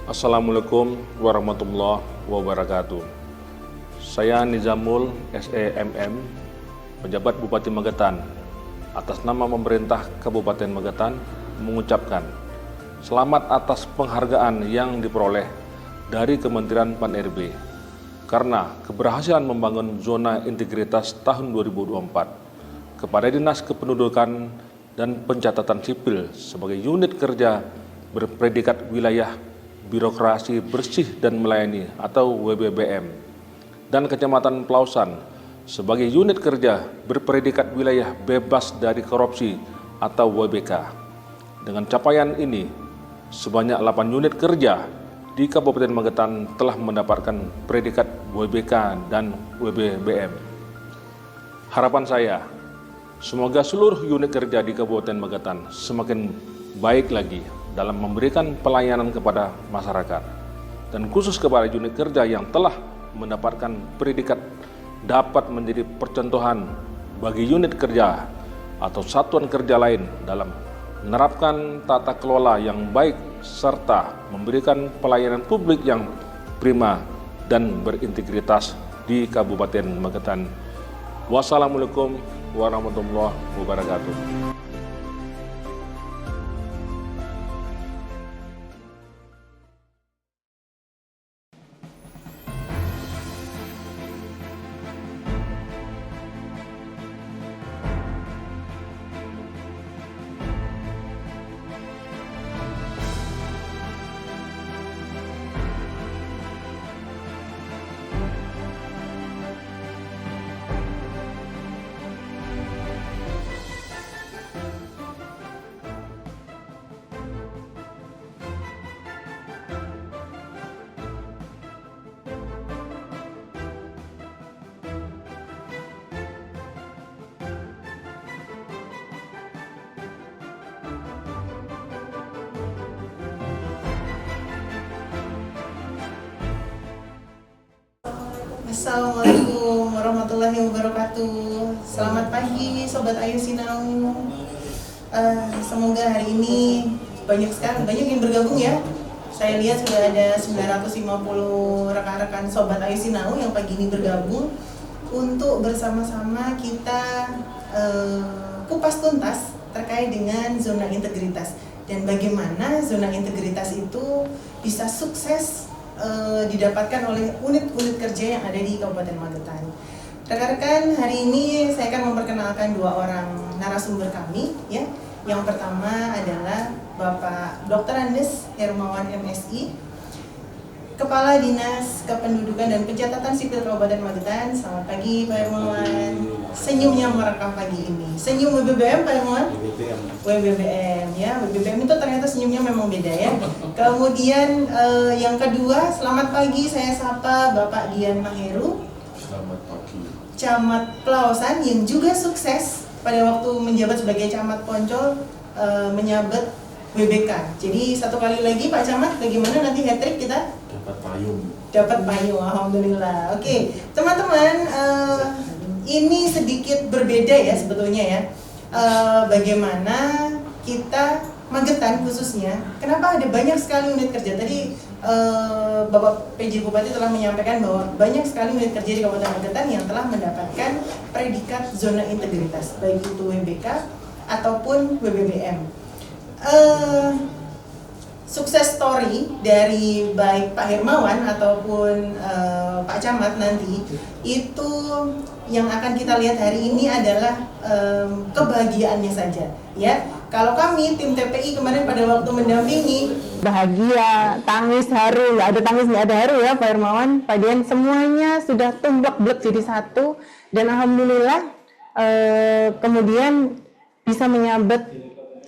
Assalamualaikum warahmatullahi wabarakatuh. Saya Nizamul SEMM, pejabat Bupati Magetan. Atas nama pemerintah Kabupaten Magetan mengucapkan selamat atas penghargaan yang diperoleh dari Kementerian Pan-RB karena keberhasilan membangun zona integritas tahun 2024 kepada Dinas Kependudukan dan Pencatatan Sipil sebagai unit kerja berpredikat wilayah birokrasi bersih dan melayani atau WBBM, dan Kecamatan Pelausan sebagai unit kerja berpredikat wilayah bebas dari korupsi atau WBK. Dengan capaian ini, sebanyak 8 unit kerja di Kabupaten Magetan telah mendapatkan predikat WBK dan WBBM. Harapan saya, semoga seluruh unit kerja di Kabupaten Magetan semakin baik lagi dalam memberikan pelayanan kepada masyarakat, dan khusus kepada unit kerja yang telah mendapatkan predikat dapat menjadi percontohan bagi unit kerja atau satuan kerja lain dalam menerapkan tata kelola yang baik serta memberikan pelayanan publik yang prima dan berintegritas di Kabupaten Magetan. Wassalamualaikum warahmatullahi wabarakatuh. Assalamualaikum warahmatullahi wabarakatuh. Selamat pagi Sobat Ayu Sinau. Semoga hari ini banyak yang bergabung ya. Saya lihat sudah ada 950 rekan-rekan Sobat Ayu Sinau yang pagi ini bergabung untuk bersama-sama kita kupas tuntas terkait dengan zona integritas dan bagaimana zona integritas itu bisa sukses didapatkan oleh unit-unit kerja yang ada di Kabupaten Magetan. Rekan-rekan, hari ini saya akan memperkenalkan 2 orang narasumber kami ya. Yang pertama adalah Bapak Dr. Andes Hermawan MSI, Kepala Dinas Kependudukan dan Pencatatan Sipil Kabupaten Magetan. Selamat pagi Pak Hermawan. Senyumnya merekam pagi ini. Senyum WBBM Pak Hermawan? WBBM ya. WBBM itu ternyata senyumnya memang beda ya. Kemudian yang kedua, selamat pagi, saya sapa Bapak Dian Maheru. Selamat pagi. Camat Pelausan yang juga sukses pada waktu menjabat sebagai Camat Poncol menyabat WBK. Jadi satu kali lagi Pak Camat, bagaimana nanti hat-trick kita? Dapat payung, alhamdulillah. Oke, teman-teman, ini sedikit berbeda ya sebetulnya ya. Bagaimana kita Magetan khususnya, kenapa ada banyak sekali unit kerja? Tadi Bapak PJ Bupati telah menyampaikan bahwa banyak sekali unit kerja di Kabupaten Magetan yang telah mendapatkan predikat zona integritas, baik itu WBK ataupun WBBM. Sukses story dari baik Pak Hermawan ataupun Pak Camat nanti itu yang akan kita lihat hari ini adalah kebahagiaannya saja ya. Kalau kami tim TPI kemarin pada waktu mendampingi, bahagia, tangis, haru, nggak ada tangis nggak ada haru ya Pak Hermawan, Pak Dian, semuanya sudah tumblek-blek jadi satu, dan alhamdulillah kemudian bisa menyabet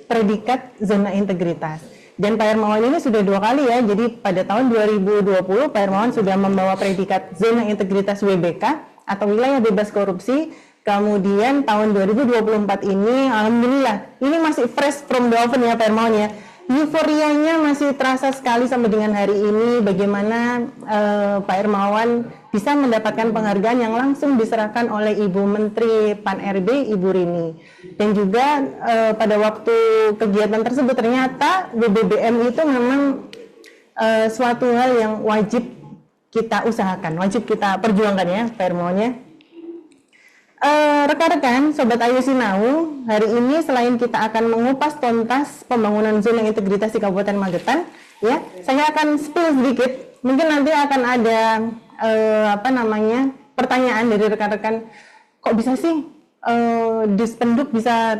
predikat zona integritas. Dan Pak Hermawan ini sudah 2 kali ya, jadi pada tahun 2020 Pak Hermawan sudah membawa predikat zona integritas WBK atau wilayah bebas korupsi. Kemudian tahun 2024 ini, alhamdulillah, ini masih fresh from the oven ya Pak Hermawan ya. Euforianya masih terasa sekali sampai dengan hari ini, bagaimana Pak Hermawan bisa mendapatkan penghargaan yang langsung diserahkan oleh Ibu Menteri Pan-RB, Ibu Rini. Dan juga pada waktu kegiatan tersebut ternyata WBBM itu memang suatu hal yang wajib kita usahakan, wajib kita perjuangkan ya, Pak Hermawan ya. Rekan-rekan, Sobat Ayu Sinau, hari ini selain kita akan mengupas tuntas pembangunan zona integritas di Kabupaten Magetan, ya, saya akan spill sedikit. Mungkin nanti akan ada pertanyaan dari rekan-rekan, kok bisa sih Dispenduk bisa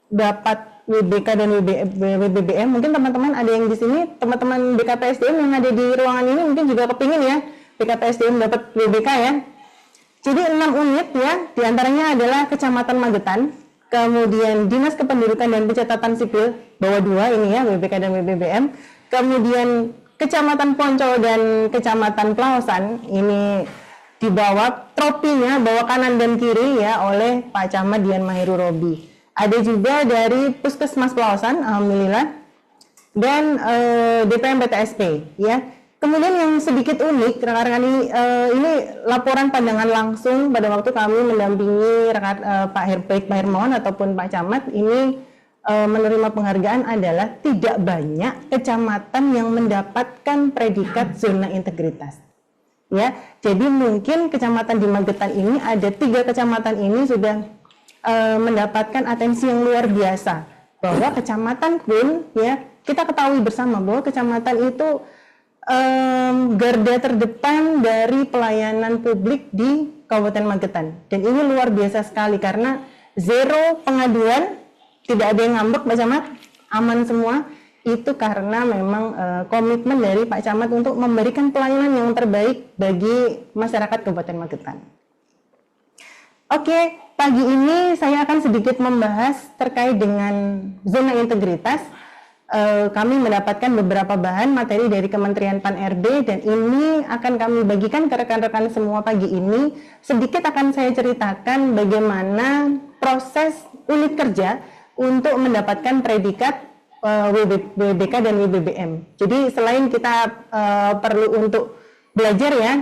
dapat WBK dan WBBM? Mungkin teman-teman ada yang di sini, teman-teman BKPSDM yang ada di ruangan ini mungkin juga kepingin ya BKPSDM dapat WBK ya. Jadi 6 unit ya, diantaranya adalah Kecamatan Magetan, kemudian Dinas Kependudukan dan Pencatatan Sipil, bawa 2 ini ya, WBK dan WBBM, kemudian Kecamatan Poncol dan Kecamatan Pelawasan, ini dibawa tropinya, bawa kanan dan kiri ya oleh Pak Camat Dian Maheru Robi. Ada juga dari Puskesmas Pelawasan, alhamdulillah, dan DPM PTSP ya. Kemudian yang sedikit unik, rekan-rekan ini laporan pandangan langsung pada waktu kami mendampingi Pak Hermawan ataupun Pak Camat ini menerima penghargaan adalah tidak banyak kecamatan yang mendapatkan predikat zona integritas. Ya, jadi mungkin kecamatan di Magetan ini ada 3 kecamatan ini sudah mendapatkan atensi yang luar biasa, bahwa kecamatan pun ya kita ketahui bersama bahwa kecamatan itu garda terdepan dari pelayanan publik di Kabupaten Magetan, dan ini luar biasa sekali karena zero pengaduan, tidak ada yang ngambek Pak Camat, aman semua. Itu karena memang komitmen dari Pak Camat untuk memberikan pelayanan yang terbaik bagi masyarakat Kabupaten Magetan. Oke, pagi ini saya akan sedikit membahas terkait dengan zona integritas. Kami mendapatkan beberapa bahan materi dari Kementerian Pan-RB dan ini akan kami bagikan ke rekan-rekan semua pagi ini. Sedikit akan saya ceritakan bagaimana proses unit kerja untuk mendapatkan predikat WBK dan WBBM. Jadi selain kita perlu untuk belajar ya,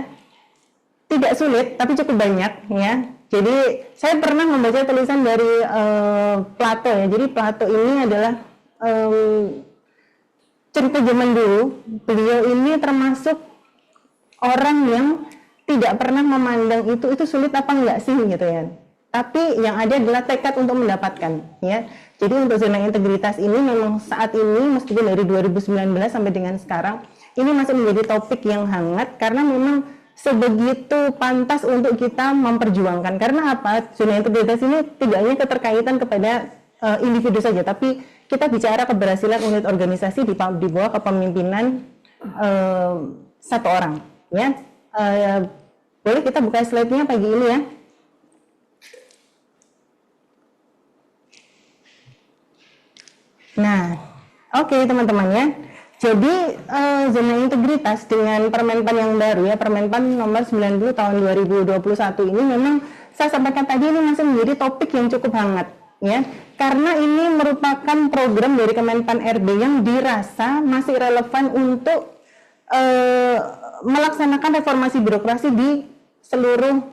tidak sulit tapi cukup banyak ya. Jadi saya pernah membaca tulisan dari Plato ya. Jadi Plato ini adalah cerita zaman dulu. Beliau ini termasuk orang yang tidak pernah memandang itu sulit apa enggak sih gitu ya. Tapi yang ada adalah tekad untuk mendapatkan ya. Jadi untuk zona integritas ini memang saat ini meskipun dari 2019 sampai dengan sekarang ini masih menjadi topik yang hangat karena memang sebegitu pantas untuk kita memperjuangkan. Karena apa? Zona integritas ini tidak hanya keterkaitan kepada individu saja, tapi kita bicara keberhasilan unit organisasi di bawah kepemimpinan satu orang. Ya, boleh kita buka slide-nya pagi ini ya. Nah, oke teman-teman ya. Jadi zona integritas dengan Permenpan yang baru ya, Permenpan nomor 90 tahun 2021 ini memang saya sampaikan tadi ini masih menjadi topik yang cukup hangat ya. Karena ini merupakan program dari Kemenpan RB yang dirasa masih relevan untuk melaksanakan reformasi birokrasi di seluruh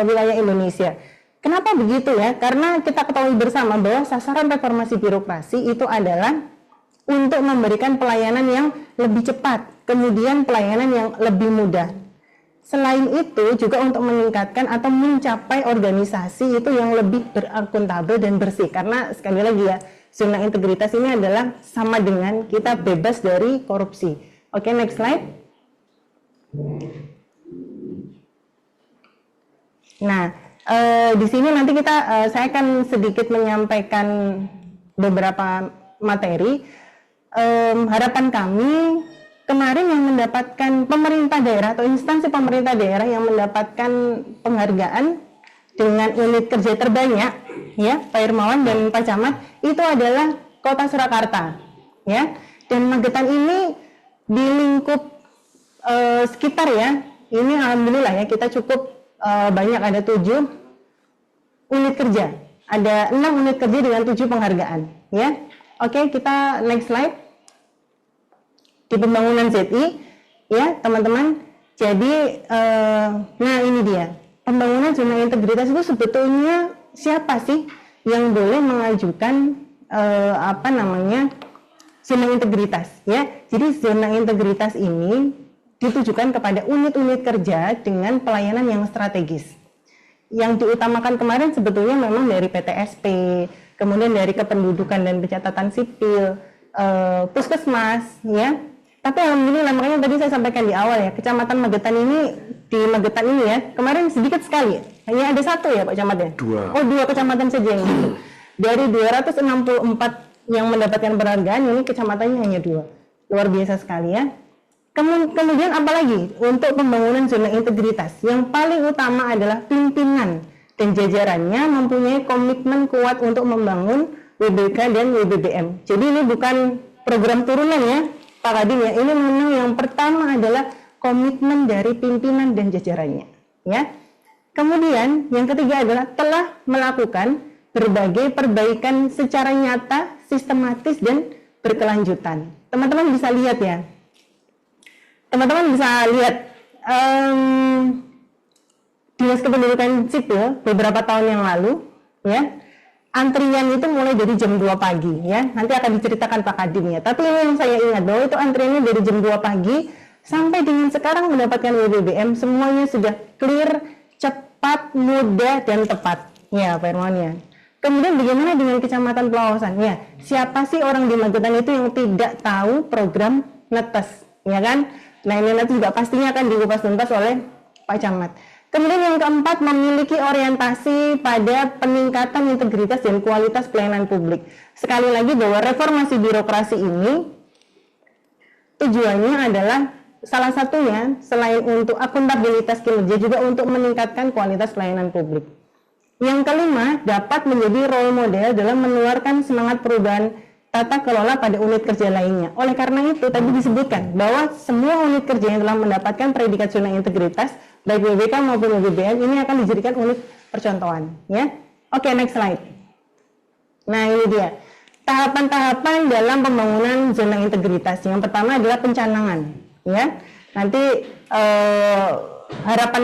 wilayah Indonesia. Kenapa begitu ya? Karena kita ketahui bersama bahwa sasaran reformasi birokrasi itu adalah untuk memberikan pelayanan yang lebih cepat, kemudian pelayanan yang lebih mudah. Selain itu juga untuk meningkatkan atau mencapai organisasi itu yang lebih berakuntabel dan bersih. Karena sekali lagi ya, zona integritas ini adalah sama dengan kita bebas dari korupsi. Oke, next slide. Nah, di sini nanti saya akan sedikit menyampaikan beberapa materi. Harapan kami kemarin yang mendapatkan pemerintah daerah atau instansi pemerintah daerah yang mendapatkan penghargaan dengan unit kerja terbanyak, ya Pak Hermawan dan Pak Camat, itu adalah Kota Surakarta, ya. Dan Magetan ini di lingkup sekitar ya, ini alhamdulillah ya kita cukup banyak, ada 7 unit kerja, ada 6 unit kerja dengan 7 penghargaan, ya. Oke, kita next slide. Di pembangunan ZI, ya teman-teman. Jadi, nah ini dia. Pembangunan zona integritas itu sebetulnya siapa sih yang boleh mengajukan zona integritas ya. Jadi zona integritas ini ditujukan kepada unit-unit kerja dengan pelayanan yang strategis. Yang diutamakan kemarin sebetulnya memang dari PTSP, kemudian dari kependudukan dan pencatatan sipil, puskesmas ya. Tapi alhamdulillah, makanya tadi saya sampaikan di awal ya, Kecamatan Magetan ini, di Magetan ini ya, kemarin sedikit sekali, hanya ada 1 ya Pak Camat ya? 2. Oh 2 kecamatan saja yang gitu. Dari 264 yang mendapatkan penghargaan, ini kecamatannya hanya 2. Luar biasa sekali ya. Kemudian apalagi untuk pembangunan zona integritas, yang paling utama adalah pimpinan dan jajarannya mempunyai komitmen kuat untuk membangun WBK dan WBBM. Jadi ini bukan program turunan ya Pak Kadin ya, ini memang yang pertama adalah komitmen dari pimpinan dan jajarannya ya. Kemudian yang ketiga adalah telah melakukan berbagai perbaikan secara nyata, sistematis dan berkelanjutan. Teman-teman bisa lihat ya, teman-teman bisa lihat Dinas Kependudukan Sipil beberapa tahun yang lalu ya, antrian itu mulai dari jam 2 pagi ya, nanti akan diceritakan Pak Kadin ya, tapi ini yang saya ingat bahwa itu antriannya dari jam 2 pagi sampai dengan sekarang mendapatkan WBBM semuanya sudah clear, cepat, mudah dan tepat ya Pak Hermawan ya. Kemudian bagaimana dengan Kecamatan Pelausan ya, siapa sih orang di Magetan itu yang tidak tahu program netes ya kan. Nah ini nanti juga pastinya akan dikupas tuntas oleh Pak Camat. Kemudian yang keempat, memiliki orientasi pada peningkatan integritas dan kualitas pelayanan publik. Sekali lagi bahwa reformasi birokrasi ini tujuannya adalah salah satunya selain untuk akuntabilitas kinerja juga untuk meningkatkan kualitas pelayanan publik. Yang kelima, dapat menjadi role model dalam menularkan semangat perubahan tata kelola pada unit kerja lainnya. Oleh karena itu tadi disebutkan bahwa semua unit kerja yang telah mendapatkan predikat zona integritas baik WBK maupun WBBM ini akan dijadikan unit percontohan ya. Oke, next slide. Nah ini dia tahapan-tahapan dalam pembangunan zona integritas. Yang pertama adalah pencanangan ya. Nanti harapan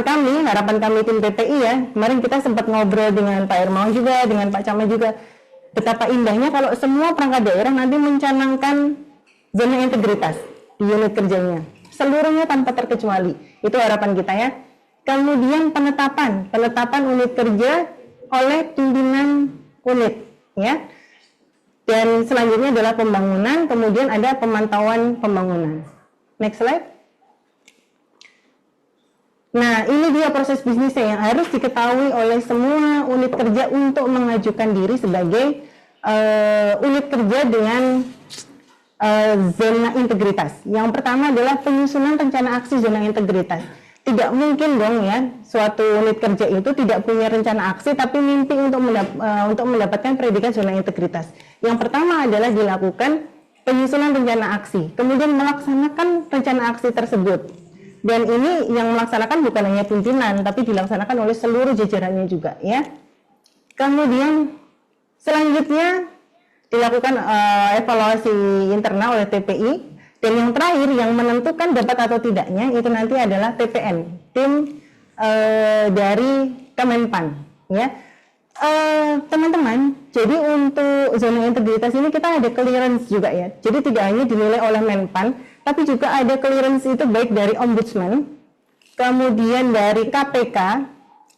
kami tim PPI ya, kemarin kita sempat ngobrol dengan Pak Hermawan juga, dengan Pak Camat juga, betapa indahnya kalau semua perangkat daerah nanti mencanangkan zona integritas di unit kerjanya, seluruhnya tanpa terkecuali. Itu harapan kita ya. Kemudian penetapan unit kerja oleh pimpinan unit ya. Dan selanjutnya adalah pembangunan, kemudian ada pemantauan pembangunan. Next slide. Nah, ini dia proses bisnisnya yang harus diketahui oleh semua unit kerja untuk mengajukan diri sebagai unit kerja dengan zona integritas. Yang pertama adalah penyusunan rencana aksi zona integritas. Tidak mungkin dong ya, suatu unit kerja itu tidak punya rencana aksi tapi mimpi untuk mendapatkan predikat zona integritas. Yang pertama adalah dilakukan penyusunan rencana aksi, kemudian melaksanakan rencana aksi tersebut. Dan ini yang melaksanakan bukan hanya pimpinan, tapi dilaksanakan oleh seluruh jajarannya juga ya. Kemudian selanjutnya dilakukan evaluasi internal oleh TPI. Dan yang terakhir yang menentukan dapat atau tidaknya itu nanti adalah TPN, tim dari Kemenpan ya. Teman-teman, jadi untuk zona integritas ini kita ada clearance juga ya. Jadi tidak hanya dinilai oleh Menpan, tapi juga ada clearance itu baik dari Ombudsman, kemudian dari KPK,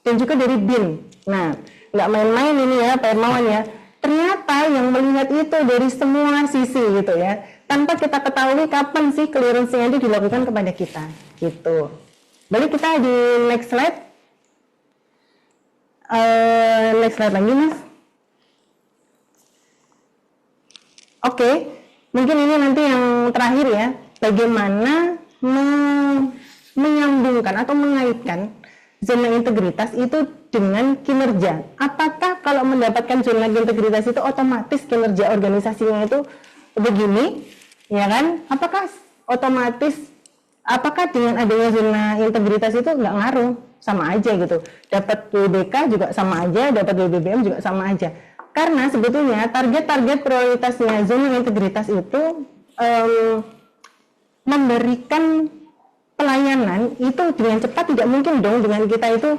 dan juga dari BIN. Nah, nggak main-main ini ya Pak Hermawan ya. Ternyata yang melihat itu dari semua sisi gitu ya. Tanpa kita ketahui kapan sih clearance-nya itu dilakukan kepada kita gitu. Balik kita di next slide. Next slide lagi Mas. Oke, mungkin ini nanti yang terakhir ya. Bagaimana menyambungkan atau mengaitkan zona integritas itu dengan kinerja. Apakah kalau mendapatkan zona integritas itu otomatis kinerja organisasinya itu begini, ya kan? Apakah otomatis, apakah dengan adanya zona integritas itu nggak ngaruh? Sama aja gitu. Dapat WBK juga sama aja, dapat WBBM juga sama aja. Karena sebetulnya target-target prioritasnya zona integritas itu memberikan pelayanan itu dengan cepat tidak mungkin dong dengan kita itu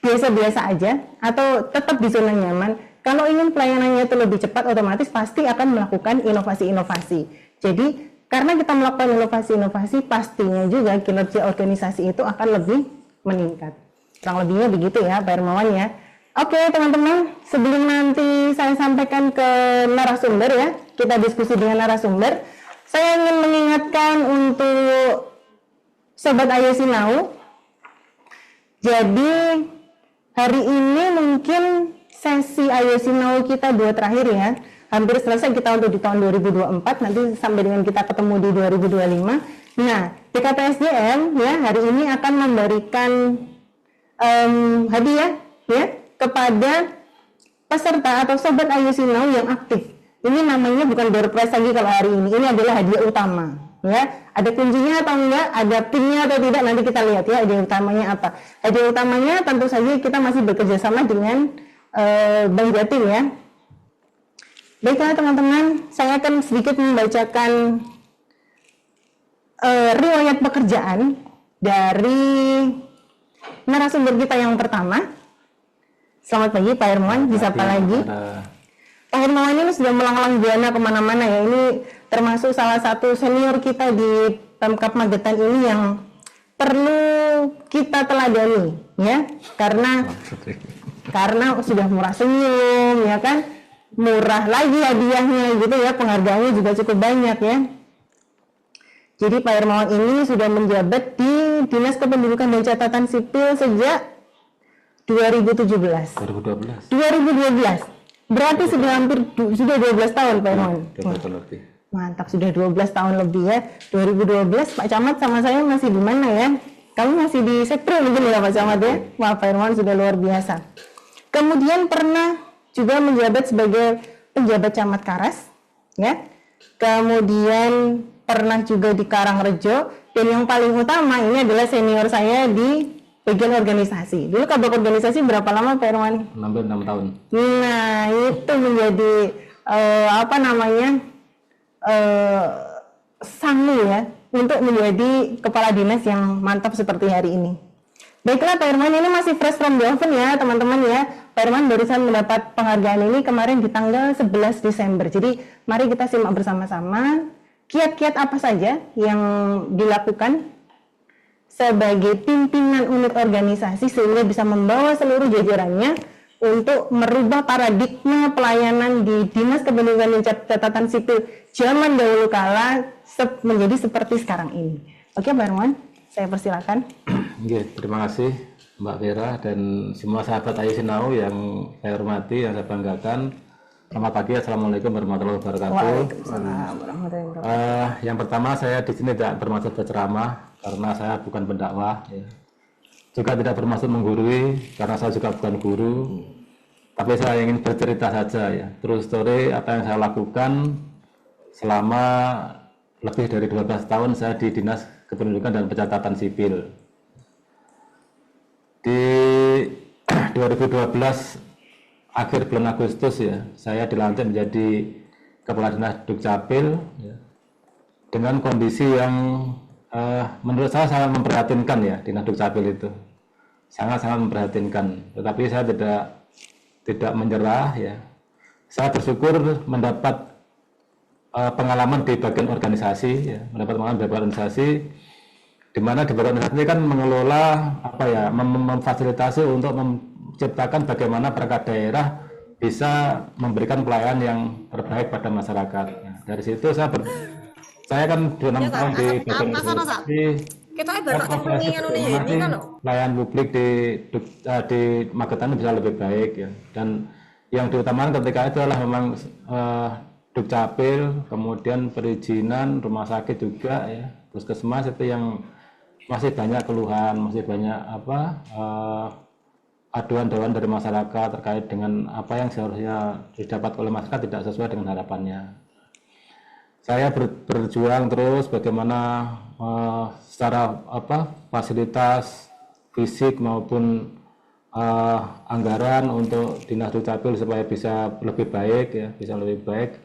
biasa-biasa aja atau tetap di zona nyaman. Kalau ingin pelayanannya itu lebih cepat, otomatis pasti akan melakukan inovasi-inovasi. Jadi karena kita melakukan inovasi-inovasi, pastinya juga kinerja organisasi itu akan lebih meningkat. Kurang lebihnya begitu ya Pak Hermawan ya. Oke teman-teman, sebelum nanti saya sampaikan ke narasumber ya, kita diskusi dengan narasumber, saya ingin mengingatkan untuk Sobat Ayo Sinau. Jadi hari ini mungkin sesi Ayo Sinau kita 2 terakhir ya. Hampir selesai kita untuk di tahun 2024, nanti sampai dengan kita ketemu di 2025. Nah, BKPSDM ya hari ini akan memberikan hadiah ya kepada peserta atau Sobat Ayo Sinau yang aktif. Ini namanya bukan door prize lagi kalau hari ini adalah hadiah utama. Ya, ada kuncinya atau enggak, ada pinnya atau tidak, nanti kita lihat ya hadiah utamanya apa. Hadiah utamanya tentu saja kita masih bekerja sama dengan Bang Jatim ya. Baiklah teman-teman, saya akan sedikit membacakan riwayat pekerjaan dari narasumber kita yang pertama. Selamat pagi Pak Hermawan, bisa apa lagi? Pak Hermawan ini sudah melanglang buana kemana-mana ya. Ini termasuk salah satu senior kita di Pemkab Magetan ini yang perlu kita teladani ya, karena sudah murah senyum ya kan, murah lagi hadiahnya gitu ya, penghargaannya juga cukup banyak ya. Jadi Pak Hermawan ini sudah menjabat di Dinas Kependudukan dan Catatan Sipil sejak 2012. Berarti sudah hampir 12 tahun Pak Hermawan. Mantap, sudah 12 tahun lebih ya. 2012 Pak Camat sama saya masih di mana ya? Kami masih di Sekpro mungkin ya Pak Camat ya. Wah, Pak Hermawan sudah luar biasa. Kemudian pernah juga menjabat sebagai penjabat Camat Karas ya. Kemudian pernah juga di Karangrejo, dan yang paling utama ini adalah senior saya di bagian organisasi. Dulu kabak organisasi berapa lama Pak Hermawan? Hampir 6 tahun. Nah, itu menjadi sangu ya untuk menjadi kepala dinas yang mantap seperti hari ini. Baiklah Pak Hermawan, ini masih fresh from the oven ya teman-teman ya. Pak Hermawan barusan mendapat penghargaan ini kemarin di tanggal 11 Desember. Jadi mari kita simak bersama-sama kiat-kiat apa saja yang dilakukan sebagai pimpinan unit organisasi sehingga bisa membawa seluruh jajarannya untuk merubah paradigma pelayanan di Dinas Kependudukan dan Catatan Sipil zaman dahulu kala menjadi seperti sekarang ini. Oke Pak Hermawan, saya persilakan. Oke, terima kasih Mbak Vera dan semua sahabat Ayo Sinau yang saya hormati, yang saya banggakan. Selamat pagi, Assalamualaikum warahmatullahi wabarakatuh. Waalaikumsalam warahmatullahi wabarakatuh. Yang pertama, saya di sini tidak bermaksud berceramah karena saya bukan pendakwah. Ya. Juga tidak bermaksud menggurui karena saya juga bukan guru. Tapi saya ingin bercerita saja ya. True story apa yang saya lakukan selama lebih dari 12 tahun saya di Dinas Kependudukan dan Pencatatan Sipil. Di 2012 akhir bulan Agustus ya, saya dilantik menjadi Kepala Dinas Dukcapil ya, dengan kondisi yang menurut saya sangat memprihatinkan ya. Dinas Dukcapil itu sangat-sangat memprihatinkan, tetapi saya tidak menyerah ya. Saya bersyukur mendapat pengalaman di bagian organisasi ya, mendapat pengalaman di bagian organisasi di mana di bagian organisasi kan mengelola memfasilitasi untuk menciptakan bagaimana perangkat daerah bisa memberikan pelayanan yang terbaik pada masyarakat. Nah, dari situ saya kan 26 tahun di bagian organisasi, pelayanan publik di Magetan bisa lebih baik ya. Dan yang diutamakan ketika itu adalah memang Dukcapil, kemudian perizinan, rumah sakit juga ya, puskesmas itu yang masih banyak keluhan, masih banyak aduan-aduan dari masyarakat terkait dengan apa yang seharusnya didapat oleh masyarakat tidak sesuai dengan harapannya. Saya berjuang terus bagaimana secara fasilitas fisik maupun anggaran untuk Dinas Dukcapil supaya bisa lebih baik ya, bisa lebih baik.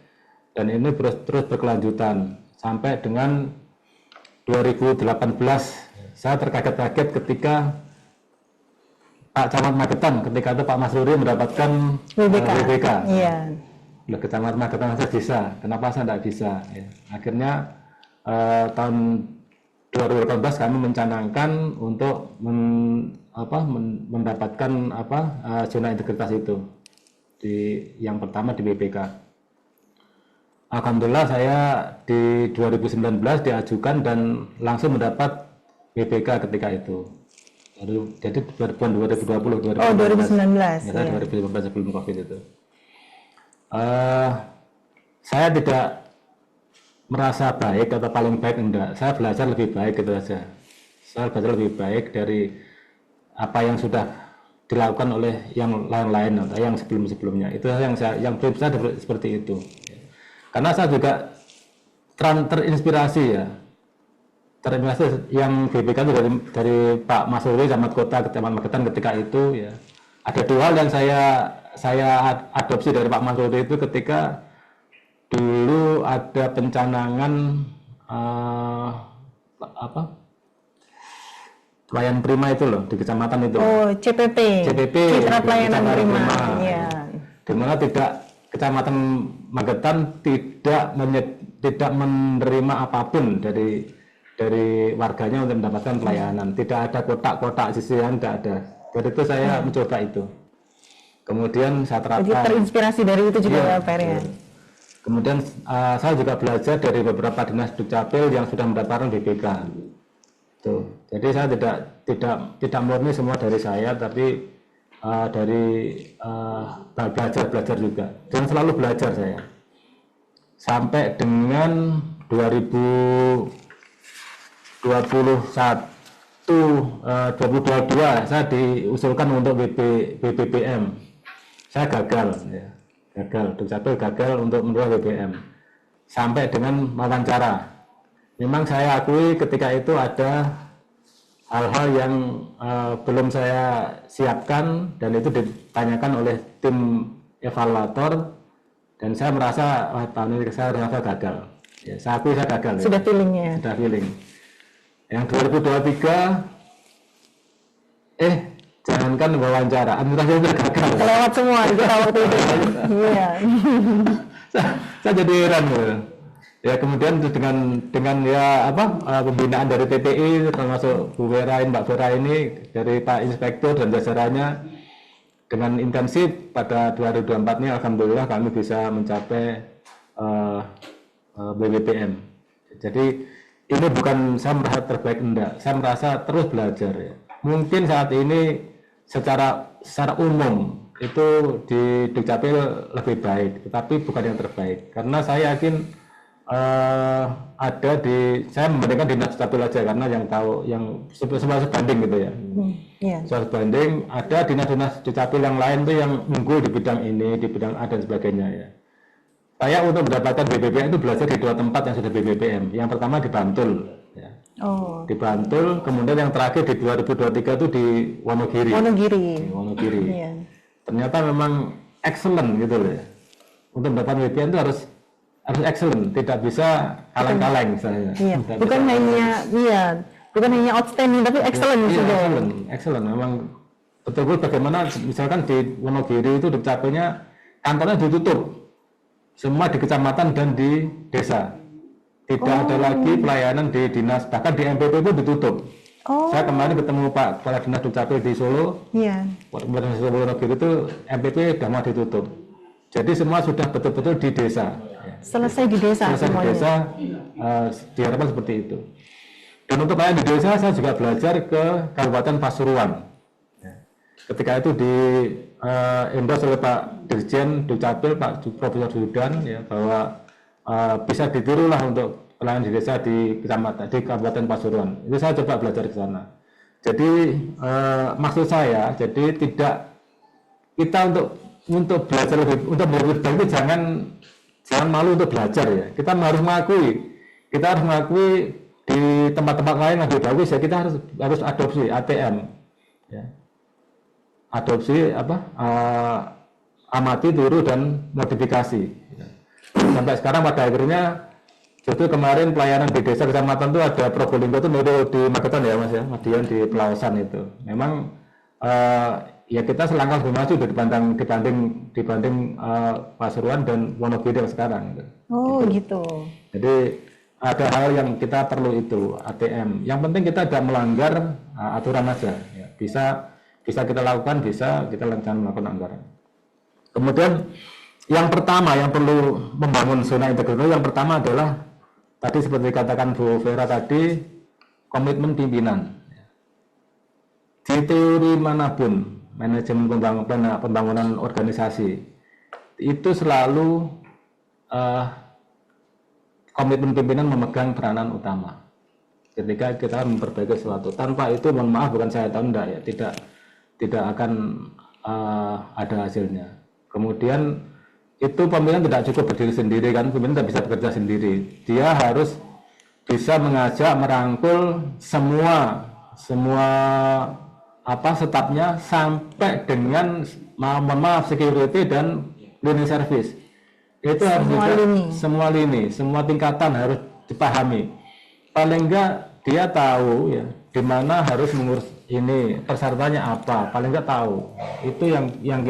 Dan ini terus berkelanjutan sampai dengan 2018 saya terkaget-kaget ketika Pak Camat Magetan, ketika itu Pak Mas Ruri mendapatkan WBK. Iya. Loh, Kecamatan Magetan saya bisa, kenapa saya tidak bisa? Ya. Akhirnya tahun 2018 kami mencanangkan untuk mendapatkan zona integritas itu yang pertama di WBK. Alhamdulillah saya di 2019 diajukan dan langsung mendapat WBK ketika itu. Jadi 2020. Oh 2019. Ya, 2019 sebelum COVID itu. Saya tidak merasa baik atau paling baik, enggak. Saya belajar lebih baik gitu aja. Saya belajar lebih baik dari apa yang sudah dilakukan oleh yang lain-lain atau yang sebelum-sebelumnya. Itu yang prinsip saya seperti itu. Karena saya juga terinspirasi ya. Terinspirasi yang BPK itu dari Pak Mas Ruri Camat Kota Kecamatan Magetan ketika itu ya. Ada dua hal yang saya adopsi dari Pak Mas Ruri itu ketika dulu ada pencanangan pelayan prima itu loh di kecamatan itu. Oh, CPP. Citra Pelayanan Prima. Iya. Di mana Kecamatan Magetan tidak menerima apapun dari warganya untuk mendapatkan pelayanan. Tidak ada kotak-kotak sisihan, tidak ada. Jadi itu saya mencoba itu. Kemudian saya terapkan. Jadi terinspirasi dari itu juga ya, Pak ya. Kemudian saya juga belajar dari beberapa dinas Dukcapil yang sudah mendapatkan BPK. Tuh. Jadi saya tidak murni semua dari saya, tapi dari belajar juga. Dan selalu belajar saya. Sampai dengan 2022 saya diusulkan untuk BBPM. Saya gagal ya. Dukcapil gagal untuk menerima BBM. Sampai dengan wawancara. Memang saya akui ketika itu ada hal-hal yang belum saya siapkan dan itu ditanyakan oleh tim evaluator dan saya merasa tahun ini saya merasa gagal. Ya, saya akui saya gagal. Sudah feelingnya. Sudah feeling. Yang 2023 jangankan wawancara, administrasi sudah gagal. Lewat semua kita waktu itu. Iya. Saya jadi heran. Ya kemudian dengan ya pembinaan dari TPI termasuk Bu Vera, Mbak Vera ini dari Pak Inspektur dan jajarannya dengan intensif pada 2024 ini alhamdulillah kami bisa mencapai BBPM. Jadi ini bukan saya merasa terbaik, enggak, saya merasa terus belajar ya. Mungkin saat ini secara umum itu di Dukcapil lebih baik, tetapi bukan yang terbaik karena saya yakin saya membandingkan dinas Dukcapil aja karena yang tahu yang sebanding gitu ya. Sebanding ada dinas-dinas Dukcapil yang lain tuh yang unggul di bidang ini, di bidang A dan sebagainya ya. Saya untuk mendapatkan BBPM itu belajar di dua tempat yang sudah BBPM. Yang pertama di Bantul ya. Di Bantul, kemudian yang terakhir di 2023 itu di Wonogiri. Iya. Ternyata memang excellent gitu loh ya. Untuk mendapatkan BBPM itu harus excellent, tidak bisa kaleng-kaleng misalnya. Iya. Bukan hanya outstanding tapi excellent juga. Excellent. Memang betul-betul bagaimana misalkan di Wonogiri itu Dukcapilnya kantornya ditutup. Semua di kecamatan dan di desa. Tidak ada lagi pelayanan di dinas, bahkan di MPP pun ditutup. Saya kemarin ketemu Pak Kepala Dinas Dukcapil di Solo. Iya. Kepala Dinas Solo itu MPP sudah mau ditutup. Jadi semua sudah betul-betul di desa. Selesai di desa. Selesai di desa, diharapkan seperti itu. Dan untuk pelayanan di desa, saya juga belajar ke Kabupaten Pasuruan. Ketika itu di endorse oleh Pak Dirjen Dukcapil, Pak Profesor Zudan, ya, bahwa bisa ditirulah untuk pelayanan di desa di kecamatan di Kabupaten Pasuruan. Itu saya coba belajar ke sana. Jadi maksud saya, jadi tidak kita untuk belajar untuk lebih baik itu jangan malu untuk belajar ya. Kita harus mengakui di tempat-tempat lain yang lebih bagus ya kita harus adopsi ATM. Ya. Adopsi amati, tiru dan modifikasi. Sampai sekarang pada akhirnya justru kemarin pelayanan di desa kecamatan itu ada Probolinggo itu niru di Magetan ya Mas ya, kemudian di Pelausan itu. Memang ya kita selangkah lebih maju dibanding Pasuruan dan Wonogiri yang sekarang. Oh gitu. Jadi ada hal yang kita perlu itu ATM. Yang penting kita tidak melanggar aturan aja. Ya. Bisa kita lakukan, bisa kita melakukan anggaran. Kemudian yang pertama yang perlu membangun zona integritas, yang pertama adalah tadi seperti katakan Bu Vera tadi, komitmen pimpinan. Di teori manapun, manajemen pembangunan organisasi itu selalu komitmen pimpinan memegang peranan utama. Ketika kita memperbaiki sesuatu, tanpa itu, mohon maaf, bukan saya tahu enggak ya, tidak akan ada hasilnya. Kemudian itu pimpinan tidak cukup berdiri sendiri kan, pimpinan tidak bisa bekerja sendiri. Dia harus bisa mengajak, merangkul semua stafnya sampai dengan security dan cleaning service. Itu harus semua lini, semua tingkatan harus dipahami. Paling enggak dia tahu ya di mana harus mengurus ini, persyaratannya apa, paling enggak tahu. Itu yang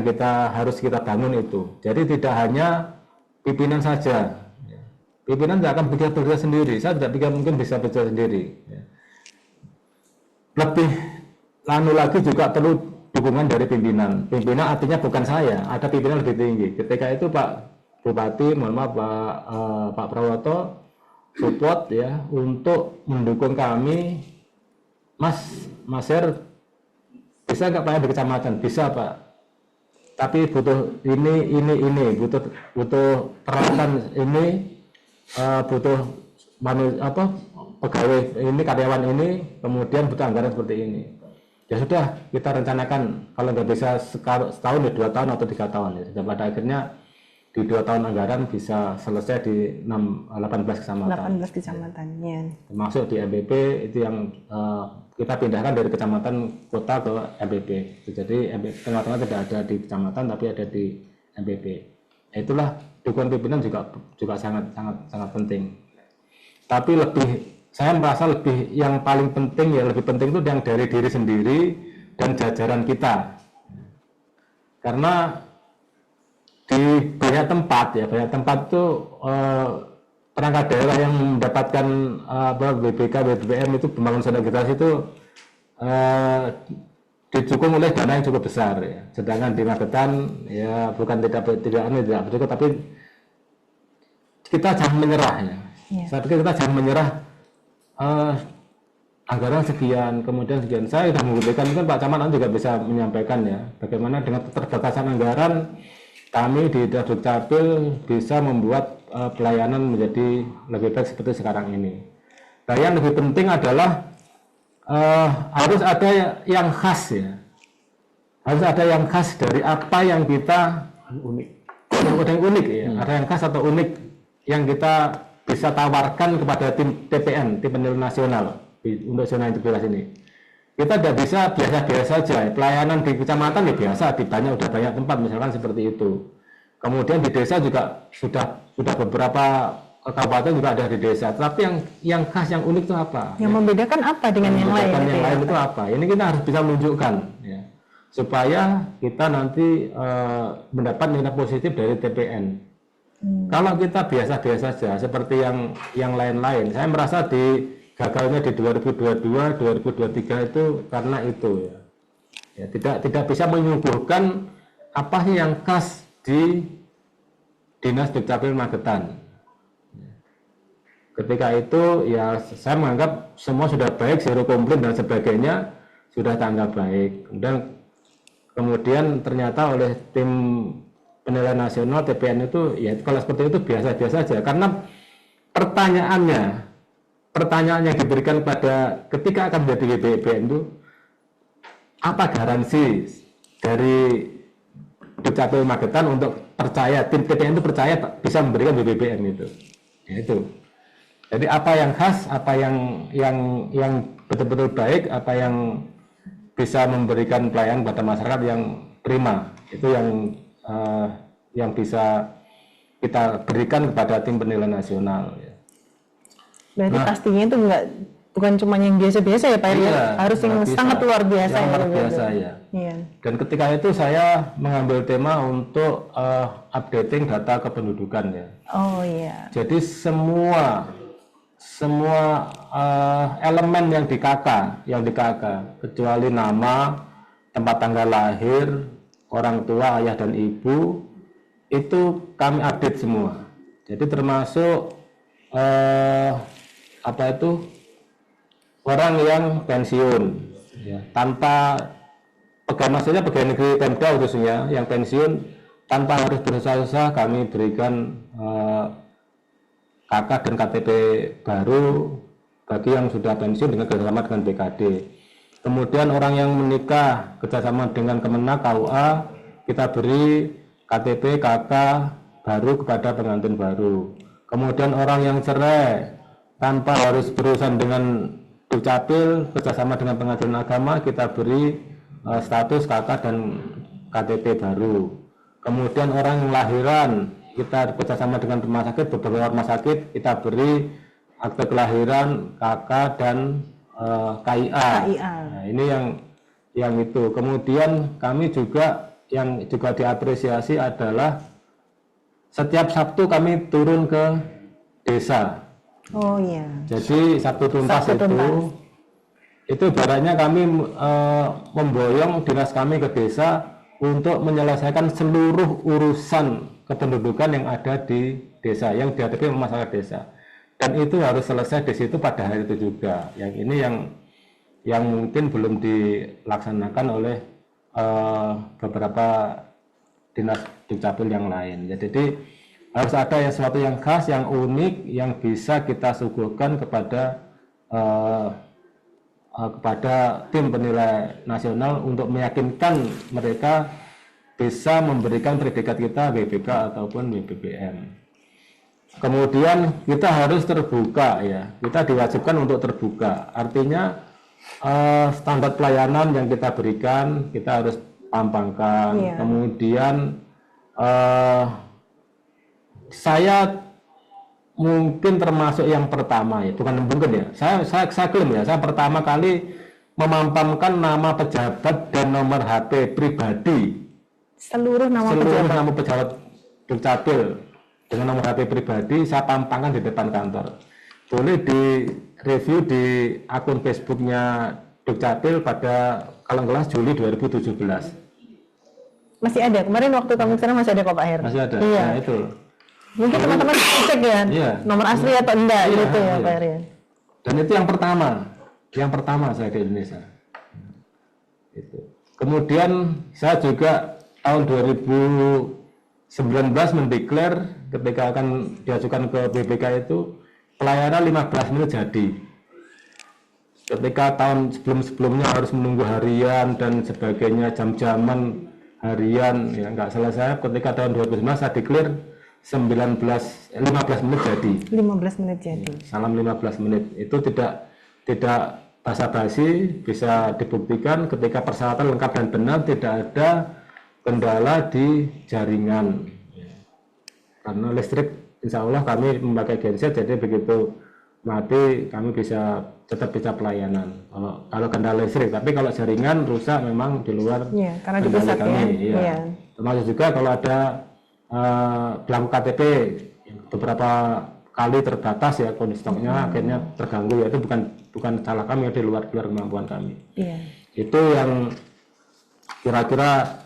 kita harus kita bangun itu. Jadi tidak hanya pimpinan saja. Pimpinan tidak akan bekerja sendiri. Saya tidak pikir mungkin bisa bekerja sendiri. Lebih lagi juga perlu dukungan dari pimpinan. Pimpinan artinya bukan saya, ada pimpinan lebih tinggi. Ketika itu Pak Bupati, mohon maaf Pak Prawoto support ya untuk mendukung kami. Mas Her, bisa nggak Pak ya di kecamatan? Bisa Pak. Tapi butuh ini, butuh peralatan ini, butuh pegawai ini, karyawan ini, kemudian butuh anggaran seperti ini. Ya sudah, kita rencanakan kalau nggak bisa setahun ya 2 tahun atau 3 tahun ya. Dan pada akhirnya di 2 tahun anggaran bisa selesai di 18 kecamatan. 18 kecamatan, ya. Termasuk di MBP itu yang kita pindahkan dari kecamatan kota ke MBP. Jadi tengah-tengah tidak ada di kecamatan tapi ada di MBP. Itulah dukungan pimpinan juga sangat penting. Tapi saya merasa yang paling penting ya, lebih penting itu yang dari diri sendiri dan jajaran kita. Karena di banyak tempat itu perangkat daerah yang mendapatkan BBK, BBM itu pembangunan zona integritas itu didukung oleh dana yang cukup besar ya. Sedangkan di Magetan ya bukan tidak cukup, tapi kita jangan menyerah ya. Saya pikir kita jangan menyerah. Anggaran sekian, kemudian sekian. Saya sudah membuktikan, mungkin Pak Camat nanti juga bisa menyampaikan ya, bagaimana dengan keterbatasan anggaran kami di Dukcapil bisa membuat pelayanan menjadi lebih baik seperti sekarang ini. Nah, yang lebih penting adalah harus ada yang khas ya, harus ada yang khas dari apa yang kita unik ya, ada yang khas atau unik yang kita bisa tawarkan kepada tim TPN, tim penilai nasional untuk zona integritas ini. Kita tidak bisa biasa-biasa saja. Pelayanan di kecamatan ya biasa, udah banyak tempat misalkan seperti itu. Kemudian di desa juga sudah beberapa kabupaten juga ada di desa. Tapi yang khas, yang unik itu apa? Yang membedakan apa dengan yang lain? Yang lain itu apa? Ini kita harus bisa menunjukkan, ya, supaya kita nanti mendapat nilai positif dari TPN. Kalau kita biasa-biasa saja seperti yang lain-lain, saya merasa di gagalnya di 2022, 2023 itu karena itu ya, tidak bisa menyuguhkan apa yang khas di Dinas Dukcapil Magetan. Ketika itu ya saya menganggap semua sudah baik, zero komplain dan sebagainya sudah tanggap baik. Kemudian ternyata oleh tim penilaian nasional TPN itu ya kalau seperti itu biasa-biasa saja, karena pertanyaannya yang diberikan pada ketika akan menjadi BBM itu apa garansi dari Dukcapil Magetan untuk percaya, tim TPN itu percaya bisa memberikan BBM itu ya itu. Jadi apa yang khas, apa yang betul-betul baik, apa yang bisa memberikan pelayanan pada masyarakat yang prima, itu yang bisa kita berikan kepada tim penilaian nasional. Berarti pastinya itu bukan cuma yang biasa-biasa ya Pak Heri, Iya, harus yang bisa. sangat luar biasa Yang ya. luar gitu. biasa ya. Iya. Dan ketika itu saya mengambil tema untuk updating data kependudukan ya. Oh iya. Jadi semua elemen yang di KK kecuali nama, tempat tanggal lahir, orang tua, ayah dan ibu itu kami update semua. Jadi termasuk orang yang pensiun ya, tanpa pegawai negeri Pemda khususnya yang pensiun tanpa harus berusaha kami berikan KK dan KTP baru bagi yang sudah pensiun dengan kerjasama dengan BKD. Kemudian orang yang menikah kerjasama dengan Kemenak KUA kita beri KTP KK baru kepada pengantin baru. Kemudian orang yang cerai tanpa harus berurusan dengan Dukcapil kerjasama dengan pengadilan agama kita beri status KK dan KTP baru. Kemudian orang yang lahiran kita kerjasama dengan beberapa rumah sakit kita beri akte kelahiran KK dan KIA. Nah, ini yang itu. Kemudian kami juga yang juga diapresiasi adalah setiap Sabtu kami turun ke desa. Oh iya. Jadi Sabtu tuntas itu ibaratnya kami memboyong dinas kami ke desa untuk menyelesaikan seluruh urusan kependudukan yang ada di desa, yang dihadapi masyarakat desa. Dan itu harus selesai di situ pada hari itu juga. Yang ini yang mungkin belum dilaksanakan oleh beberapa dinas Dukcapil yang lain. Jadi harus ada sesuatu yang khas, yang unik, yang bisa kita suguhkan kepada tim penilai nasional untuk meyakinkan mereka bisa memberikan predikat kita BPK ataupun BPPM. Kemudian kita harus terbuka ya, kita diwajibkan untuk terbuka. Artinya standar pelayanan yang kita berikan kita harus pampangkan. Iya. Kemudian saya mungkin termasuk yang pertama ya, bukan mungkin ya. Saya klaim ya, saya pertama kali memampangkan nama pejabat dan nomor HP pribadi. Seluruh nama pejabat Dukcapil dengan nomor HP pribadi saya pampangkan di depan kantor. Boleh di review di akun Facebooknya Dukcapil pada kalau nggak salah Juli 2017. Masih ada. Kemarin waktu kami kesana masih ada kok Pak Her. Masih ada. Iya. Nah, itu. Mungkin teman-teman cek ya, Iya. nomor asli atau enggak Iya, gitu ya iya. Pak Her. Ya. Dan itu yang pertama saya di Indonesia. Itu. Kemudian saya juga tahun 2019 mendeklar ketika akan diajukan ke BPK itu pelayanan 15 menit jadi. Ketika tahun sebelumnya harus menunggu harian dan sebagainya, jam-jaman harian ya nggak selesai. Ketika tahun 2019 saya deklar 15 menit jadi. 15 menit jadi. Salam 15 menit itu tidak basa-basi, bisa dibuktikan ketika persyaratan lengkap dan benar, tidak ada kendala di jaringan. Karena listrik insya Allah kami memakai genset, jadi begitu mati kami tetap bisa pelayanan. Kalau kendala listrik, tapi kalau jaringan rusak memang di luar Iya, karena di kendali pusat kami. ya. Iya. Iya. Termasuk juga kalau ada belangko KTP beberapa kali terbatas ya kondisi stoknya akhirnya terganggu, ya itu bukan salah kami, di luar kemampuan kami. Iya. Itu yang kira-kira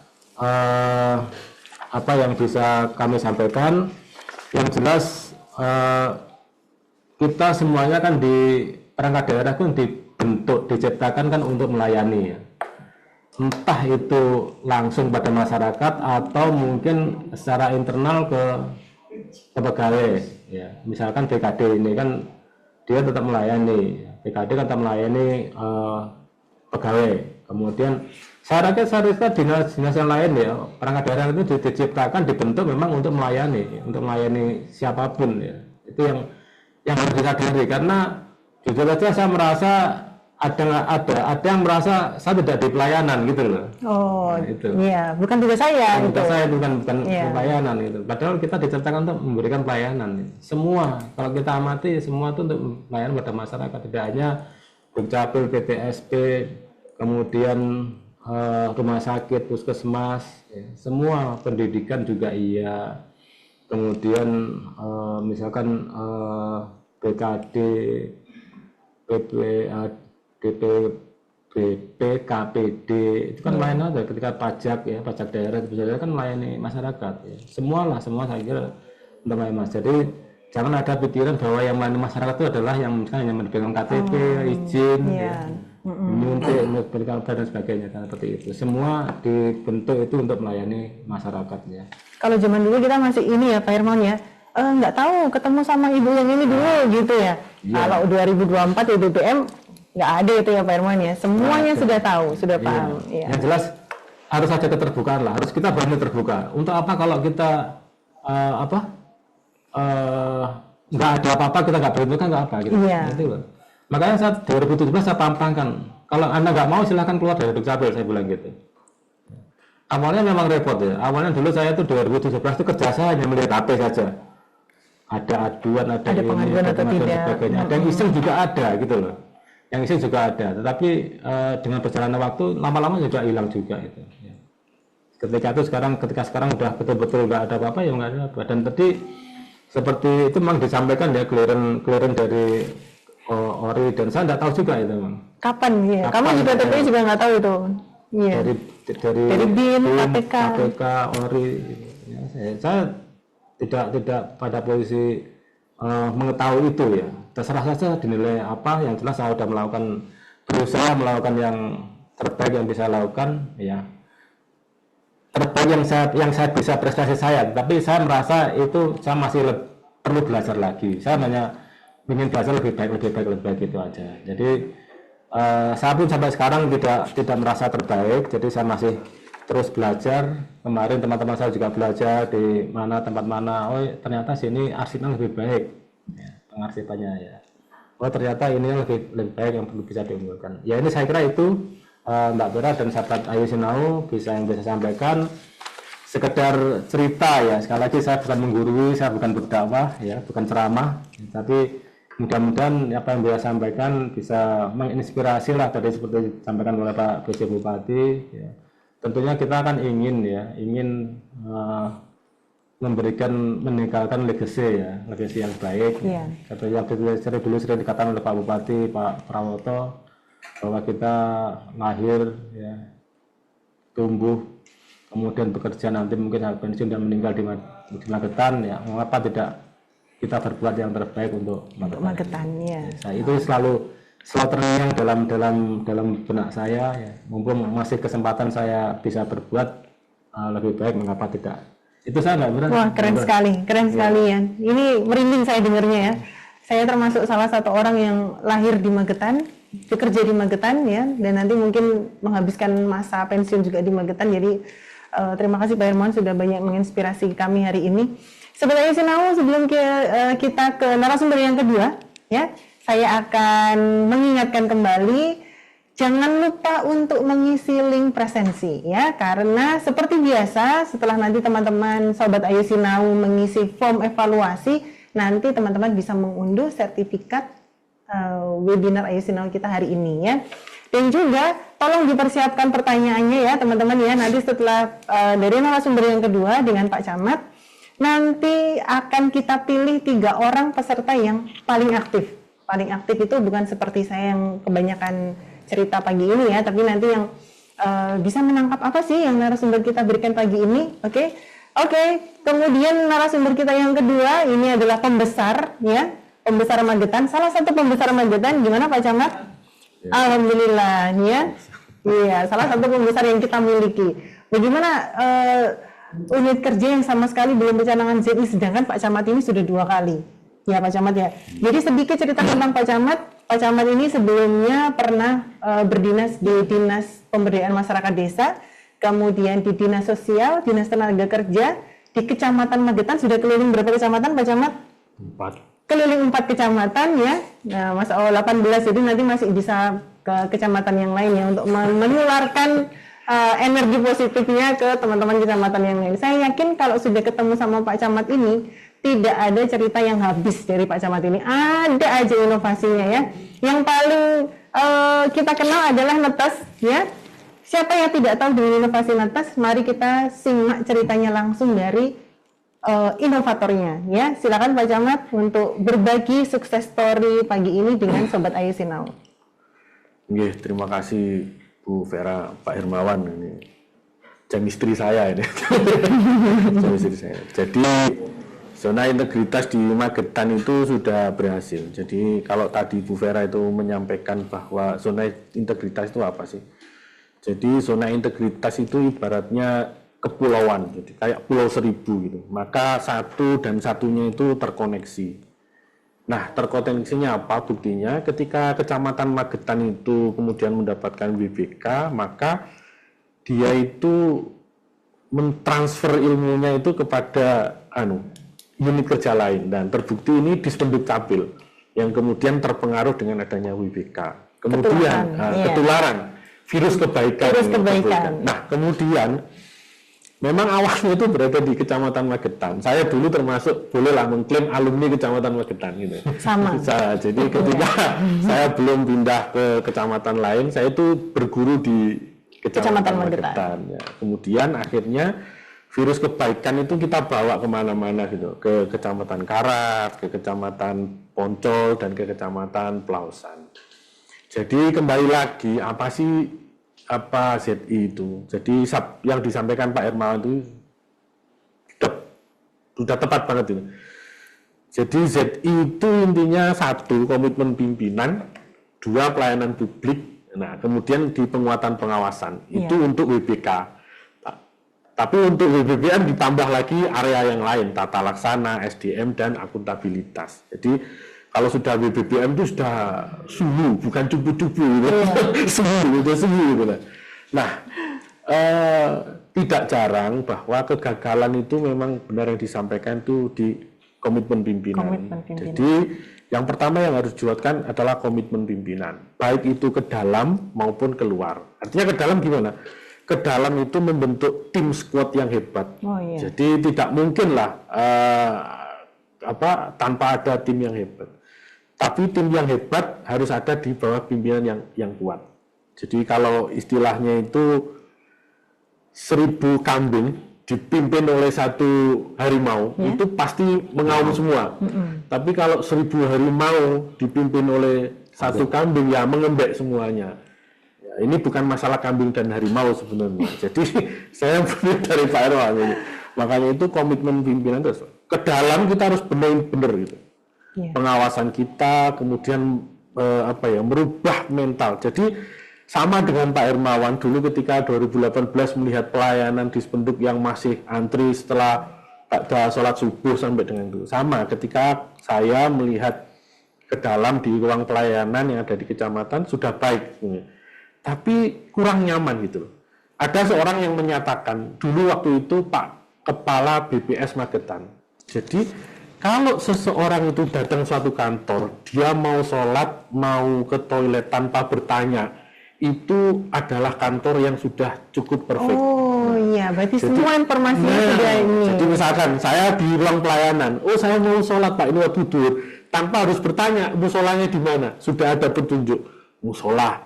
apa yang bisa kami sampaikan. Yang jelas kita semuanya kan di perangkat daerah kan diciptakan kan untuk melayani ya. Entah itu langsung pada masyarakat atau mungkin secara internal ke pegawai ya. Misalkan BKD ini kan dia tetap melayani, BKD kan tetap melayani pegawai. Kemudian saya rasa dinas yang lain ya, perangkat daerah itu diciptakan, dibentuk memang untuk melayani siapapun ya. Itu yang harus disadari, karena jujur saja saya merasa ada yang merasa saya tidak di pelayanan gitu loh. Oh, Nah, itu. iya, bukan tugas saya Bukan itu. saya bukan Iya. pelayanan gitu. Padahal kita diceritakan untuk memberikan pelayanan. Semua kalau kita amati semua itu untuk pelayanan pada masyarakat, tidak hanya Dukcapil, PTSP, kemudian rumah sakit, puskesmas, ya. Semua pendidikan juga iya. Kemudian misalkan BKD, DPBP, KPD itu kan lain ada ketika pajak ya, pajak daerah kan melayani masyarakat ya. Semua saya kira untuk melayani mas. Jadi jangan ada pikiran bahwa yang melayani masyarakat itu adalah yang misalnya yang menerbitkan KTP, izin, ya, menyuntik, berikan dan sebagainya kan seperti itu. Semua dibentuk itu untuk melayani masyarakat ya. Kalau zaman dulu kita masih ini ya Pak Hermawan ya, nggak tahu ketemu sama ibu yang ini dulu gitu ya. Kalau 2024 ya BBM nggak ada itu ya Pak Hermawan ya, semuanya sudah tahu, sudah paham. Iya. Yang jelas harus ada keterbukaan lah, harus kita berani terbuka. Untuk apa kalau kita nggak ada apa-apa, kita nggak berani kan nggak apa gitu. Iya. Itu loh. Makanya saat 2017 saya pampangkan, kalau Anda nggak mau silahkan keluar dari Dukcapil, saya bilang gitu. Awalnya memang repot ya. Awalnya dulu saya tuh 2017 itu kerja saya hanya melihat HP saja. Ada aduan, ada ini, pengaduan atau dan tidak. sebagainya. Ada yang iseng juga ada gitu loh. Yang iseng juga ada. Tetapi dengan berjalannya waktu lama-lama juga hilang juga itu. Ya. Ketika sekarang udah betul-betul nggak ada apa-apa ya nggak ada apa. Dan tadi seperti itu memang disampaikan ya clearance dari Ori dan saya nggak tahu juga itu memang. Kapan ya? Kapan, Kamu juga TPI juga nggak tahu itu. Iya. Dari BIN, KPK, Ori. Ya, saya tidak pada posisi mengetahui itu ya. Terserah saja dinilai apa, yang jelas saya sudah berusaha melakukan yang terbaik yang bisa lakukan ya. Terbaik yang saya bisa prestasi saya, tapi saya merasa itu saya masih perlu belajar lagi. Saya hanya ingin belajar lebih baik itu aja. Jadi saya pun sampai sekarang tidak merasa terbaik, jadi saya masih terus belajar. Kemarin teman-teman saya juga belajar di tempat mana. Oh ternyata sini arsipnya lebih baik, ya, pengarsipannya ya. Oh ternyata ini lebih baik yang perlu bisa diunggulkan. Ya ini saya kira itu Mbak Tora dan sahabat Ayu Sinau yang bisa sampaikan. Sekedar cerita ya. Sekali lagi saya bukan menggurui, saya bukan berdakwah ya, bukan ceramah, tapi mudah-mudahan apa yang bisa sampaikan bisa menginspirasi lah tadi seperti disampaikan oleh Pak PJ Bupati ya. Tentunya kita akan ingin meninggalkan legacy yang baik. Iya. Seperti yang dulu sering dikatakan oleh Pak Bupati, Pak Prawoto, bahwa kita lahir ya, tumbuh, kemudian bekerja nanti mungkin pensiun dan meninggal di Magetan ya. Mengapa tidak kita berbuat yang terbaik untuk Magetan ya. Nah, itu selalu terngiang dalam benak saya ya. Mumpung masih kesempatan saya bisa berbuat lebih baik, mengapa tidak. Itu saya nggak benar. Wah keren sekali ya. Ini merinding saya dengarnya ya. Saya termasuk salah satu orang yang lahir di Magetan, bekerja di Magetan ya, dan nanti mungkin menghabiskan masa pensiun juga di Magetan. Jadi terima kasih Pak Hermawan sudah banyak menginspirasi kami hari ini. Sobat Sinau, sebelum kita ke narasumber yang kedua ya, saya akan mengingatkan kembali, jangan lupa untuk mengisi link presensi ya, karena seperti biasa setelah nanti teman-teman Sobat Ayu Sinau mengisi form evaluasi, nanti teman-teman bisa mengunduh sertifikat webinar Ayu Sinau kita hari ini ya. Dan juga tolong dipersiapkan pertanyaannya ya teman-teman ya, nanti setelah dari narasumber yang kedua dengan Pak Camat, nanti akan kita pilih 3 orang peserta yang paling aktif. Paling aktif itu bukan seperti saya yang kebanyakan cerita pagi ini ya, tapi nanti yang bisa menangkap apa sih yang narasumber kita berikan pagi ini. Oke. Kemudian narasumber kita yang kedua ini adalah pembesar ya, pembesar Magetan. Salah satu pembesar Magetan, gimana Pak Camat? Ya. Alhamdulillah ya. Iya, salah satu pembesar yang kita miliki. Bagaimana unit kerja yang sama sekali belum bercanangan ZI, sedangkan Pak Camat ini sudah 2 kali. Ya Pak Camat ya. Jadi sedikit cerita tentang Pak Camat. Pak Camat ini sebelumnya pernah berdinas di Dinas Pemberdayaan Masyarakat Desa, kemudian di Dinas Sosial, Dinas Tenaga Kerja, di Kecamatan Magetan. Sudah keliling berapa kecamatan Pak Camat? 4. Keliling 4 kecamatan ya. Nah, Mas 18, jadi nanti masih bisa ke kecamatan yang lain ya untuk menularkan energi positifnya ke teman-teman kecamatan yang lain. Saya yakin kalau sudah ketemu sama Pak Camat ini tidak ada cerita yang habis dari Pak Camat ini. Ada aja inovasinya ya. Yang paling kita kenal adalah netes ya. Siapa yang tidak tahu dengan inovasi netes? Mari kita simak ceritanya langsung dari inovatornya ya. Silakan Pak Camat untuk berbagi sukses story pagi ini dengan Sobat Ayu Sinau. Oke, terima kasih Bu Vera, Pak Hermawan ini. Jam istri saya ini. Jam istri saya. Jadi zona integritas di Magetan itu sudah berhasil. Jadi kalau tadi Bu Vera itu menyampaikan bahwa zona integritas itu apa sih? Jadi zona integritas itu ibaratnya kepulauan, jadi kayak Pulau Seribu gitu. Maka satu dan satunya itu terkoneksi. Nah, terkoneksinya apa buktinya? Ketika Kecamatan Magetan itu kemudian mendapatkan WBK, maka dia itu mentransfer ilmunya itu kepada unit kerja lain, dan terbukti ini Dispenduk Capil yang kemudian terpengaruh dengan adanya WBK. Kemudian ketularan virus kebaikan. Nah, kemudian memang awalnya itu berada di Kecamatan Magetan. Saya dulu termasuk bolehlah mengklaim alumni Kecamatan Magetan gitu. Sama. Jadi ketika saya belum pindah ke kecamatan lain, saya itu berguru di Kecamatan Magetan. Ya. Kemudian akhirnya virus kebaikan itu kita bawa kemana-mana gitu, ke Kecamatan Karat, ke Kecamatan Poncol, dan ke Kecamatan Pelausan. Jadi kembali lagi apa ZI itu. Jadi yang disampaikan Pak Hermawan itu sudah tepat banget itu. Jadi ZI itu intinya 1, komitmen pimpinan, 2, pelayanan publik, nah kemudian di penguatan pengawasan itu untuk WBK. Tapi untuk WBBM ditambah lagi area yang lain, tata laksana, SDM, dan akuntabilitas. Jadi kalau sudah WBBM itu sudah suhu, bukan cupu-cupu gitu. Suhu gitu. Nah, tidak jarang bahwa kegagalan itu memang benar yang disampaikan itu di komitmen pimpinan. Jadi yang pertama yang harus dibuatkan adalah komitmen pimpinan, baik itu ke dalam maupun keluar. Artinya ke dalam gimana? Ke dalam itu membentuk tim squad yang hebat. Jadi tidak mungkin lah tanpa ada tim yang hebat. Tapi tim yang hebat harus ada di bawah pimpinan yang kuat. Jadi kalau istilahnya itu 1000 kambing dipimpin oleh 1 harimau, itu pasti mengaum semua. Tapi kalau 1000 harimau dipimpin oleh 1 kambing, ya mengembek semuanya. Ya, ini bukan masalah kambing dan harimau sebenarnya. Jadi saya beli dari Pak Erwan. Makanya itu komitmen pimpinan terus. Ke dalam kita harus benar-benar gitu. Pengawasan kita, kemudian merubah mental. Jadi sama dengan Pak Hermawan dulu ketika 2018 melihat pelayanan Dispenduk yang masih antri setelah sholat subuh sampai dengan itu. Sama ketika saya melihat ke dalam di ruang pelayanan yang ada di kecamatan sudah baik, tapi kurang nyaman gitu. Ada seorang yang menyatakan dulu waktu itu Pak Kepala BPS Magetan. Jadi kalau seseorang itu datang suatu kantor, dia mau sholat, mau ke toilet tanpa bertanya, itu adalah kantor yang sudah cukup perfect. Oh iya, berarti semua informasinya sudah ini. Jadi misalkan saya di ruang pelayanan, saya mau sholat Pak, ini waktu tidur, tanpa harus bertanya, musolanya di mana? Sudah ada petunjuk, musola.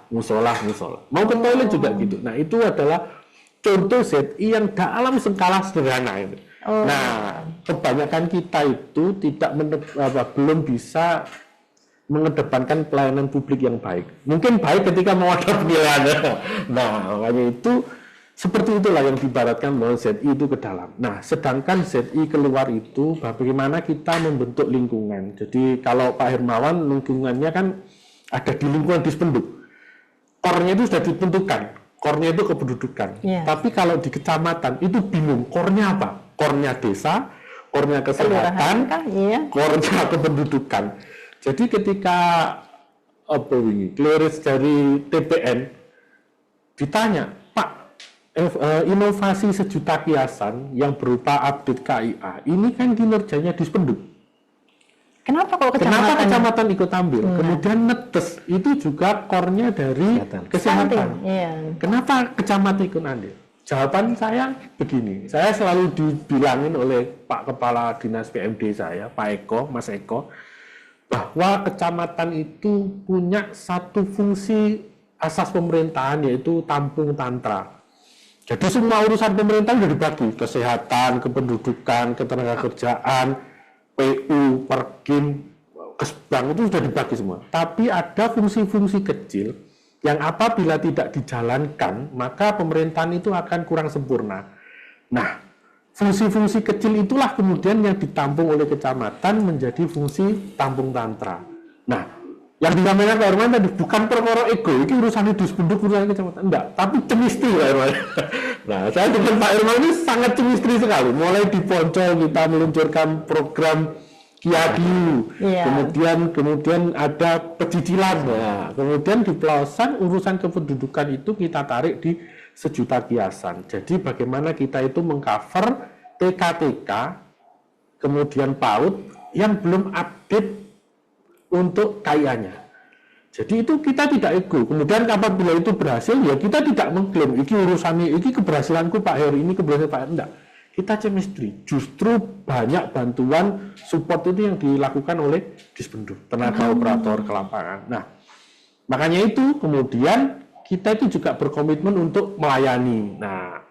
Mau ke toilet juga gitu. Nah itu adalah contoh ZI yang dalam skala sederhana ini. Nah, kebanyakan kita itu belum bisa mengedepankan pelayanan publik yang baik. Mungkin baik ketika mau ada penilaian. Nah, makanya itu seperti itulah yang diibaratkan bahwa ZI itu ke dalam. Nah, sedangkan ZI keluar itu bagaimana kita membentuk lingkungan. Jadi kalau Pak Hermawan lingkungannya kan ada di lingkungan Dispenduk. Core-nya itu sudah ditentukan. Core-nya itu kependudukan. Tapi kalau di kecamatan itu bingung, core-nya apa? Core-nya desa, core-nya kesehatan, core-nya kependudukan. Jadi ketika clearance dari TPN ditanya, Pak, inovasi sejuta kiasan yang berupa update KIA, ini kan kinerjanya Dispenduk. Kenapa kalau Kenapa kecamatan? kecamatan ikut ambil? Kemudian netes itu juga core-nya dari kesehatan. Stunting, iya. Kenapa kecamatan ikut ambil? Jawaban saya begini, saya selalu dibilangin oleh Pak Kepala Dinas PMD saya, Pak Eko, Mas Eko, bahwa kecamatan itu punya satu fungsi asas pemerintahan, yaitu tampung tantra. Jadi semua urusan pemerintahan sudah dibagi, kesehatan, kependudukan, ketenagakerjaan, PU, Perkim, Kesbang, itu sudah dibagi semua. Tapi ada fungsi-fungsi kecil yang apabila tidak dijalankan, maka pemerintahan itu akan kurang sempurna. Nah, fungsi-fungsi kecil itulah kemudian yang ditampung oleh kecamatan menjadi fungsi tampung tantra. Nah, yang disampaikan Pak Herman tadi bukan perkara ego, ini urusan Dispenduk, urusan kecamatan, enggak, tapi chemistry Pak Herman. Nah, saya dengan Pak Herman ini sangat chemistry sekali. Mulai di Poncol kita meluncurkan program Kiadu, kemudian ada pecicilan, nah, kemudian di Pelausan urusan kependudukan itu kita tarik di Sejuta Kiasan. Jadi bagaimana kita itu mengcover TK-TK, kemudian PAUD yang belum update untuk KIA-nya. Jadi itu kita tidak ego. Kemudian apabila itu berhasil, ya kita tidak mengklaim iki urusannya, iki keberhasilanku Pak Heri, ini keberhasilan Pak Heri, enggak. Kita chemistry, justru banyak bantuan support itu yang dilakukan oleh Dispenduk, tenaga operator ke lapangan. Nah, makanya itu kemudian kita itu juga berkomitmen untuk melayani. Nah,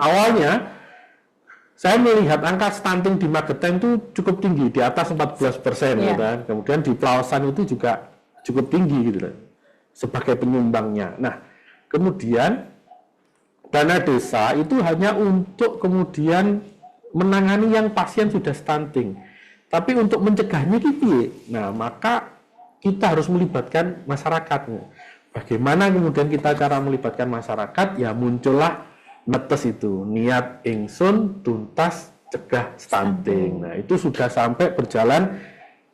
awalnya saya melihat angka stunting di Magetan itu cukup tinggi, di atas 14%, gitu kan. Kemudian di Pelausan itu juga cukup tinggi gitu kan, sebagai penyumbangnya. Nah, kemudian dana desa itu hanya untuk kemudian menangani yang pasien sudah stunting. Tapi untuk mencegahnya gitu. Nah, maka kita harus melibatkan masyarakatnya. Bagaimana kemudian kita cara melibatkan masyarakat? Ya muncullah netes itu, niat ingsun tuntas cegah stunting. Nah, itu sudah sampai berjalan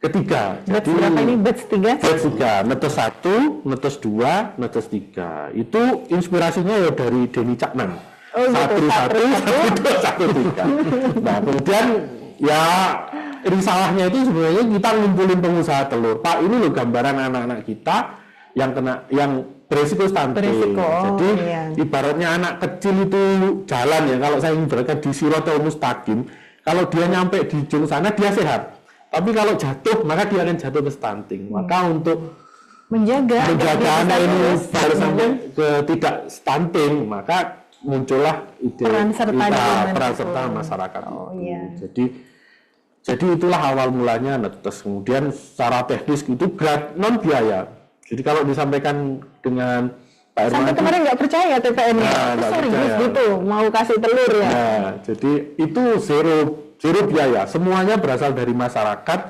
ketiga. Batch berapa ini? Batch 3? Batch 3, netes 1, netes 2, netes 3. Itu inspirasinya ya dari Denny Caknan. Oh, 1, 1, 2, 1, 2, 1, 3. Nah, kemudian ya risalahnya itu sebenarnya kita ngumpulin pengusaha telur. Pak, ini loh gambaran anak-anak kita yang kena, yang beresiko stunting. Jadi ibaratnya anak kecil itu jalan ya, kalau saya ibaratkan di Siratal Mustaqim, kalau dia nyampe di ujung sana dia sehat. Tapi kalau jatuh, maka dia akan jatuh ke stunting. Maka untuk menjaga anak ini harus sampai ke tidak stunting, maka muncullah ide peran serta masyarakat itu. Jadi itulah awal mulanya netes. Kemudian secara teknis itu non biaya. Jadi kalau disampaikan dengan Pak Herman, sampai kemarin nggak percaya TPN serius gitu mau kasih telur ya. Nah, jadi itu zero biaya, semuanya berasal dari masyarakat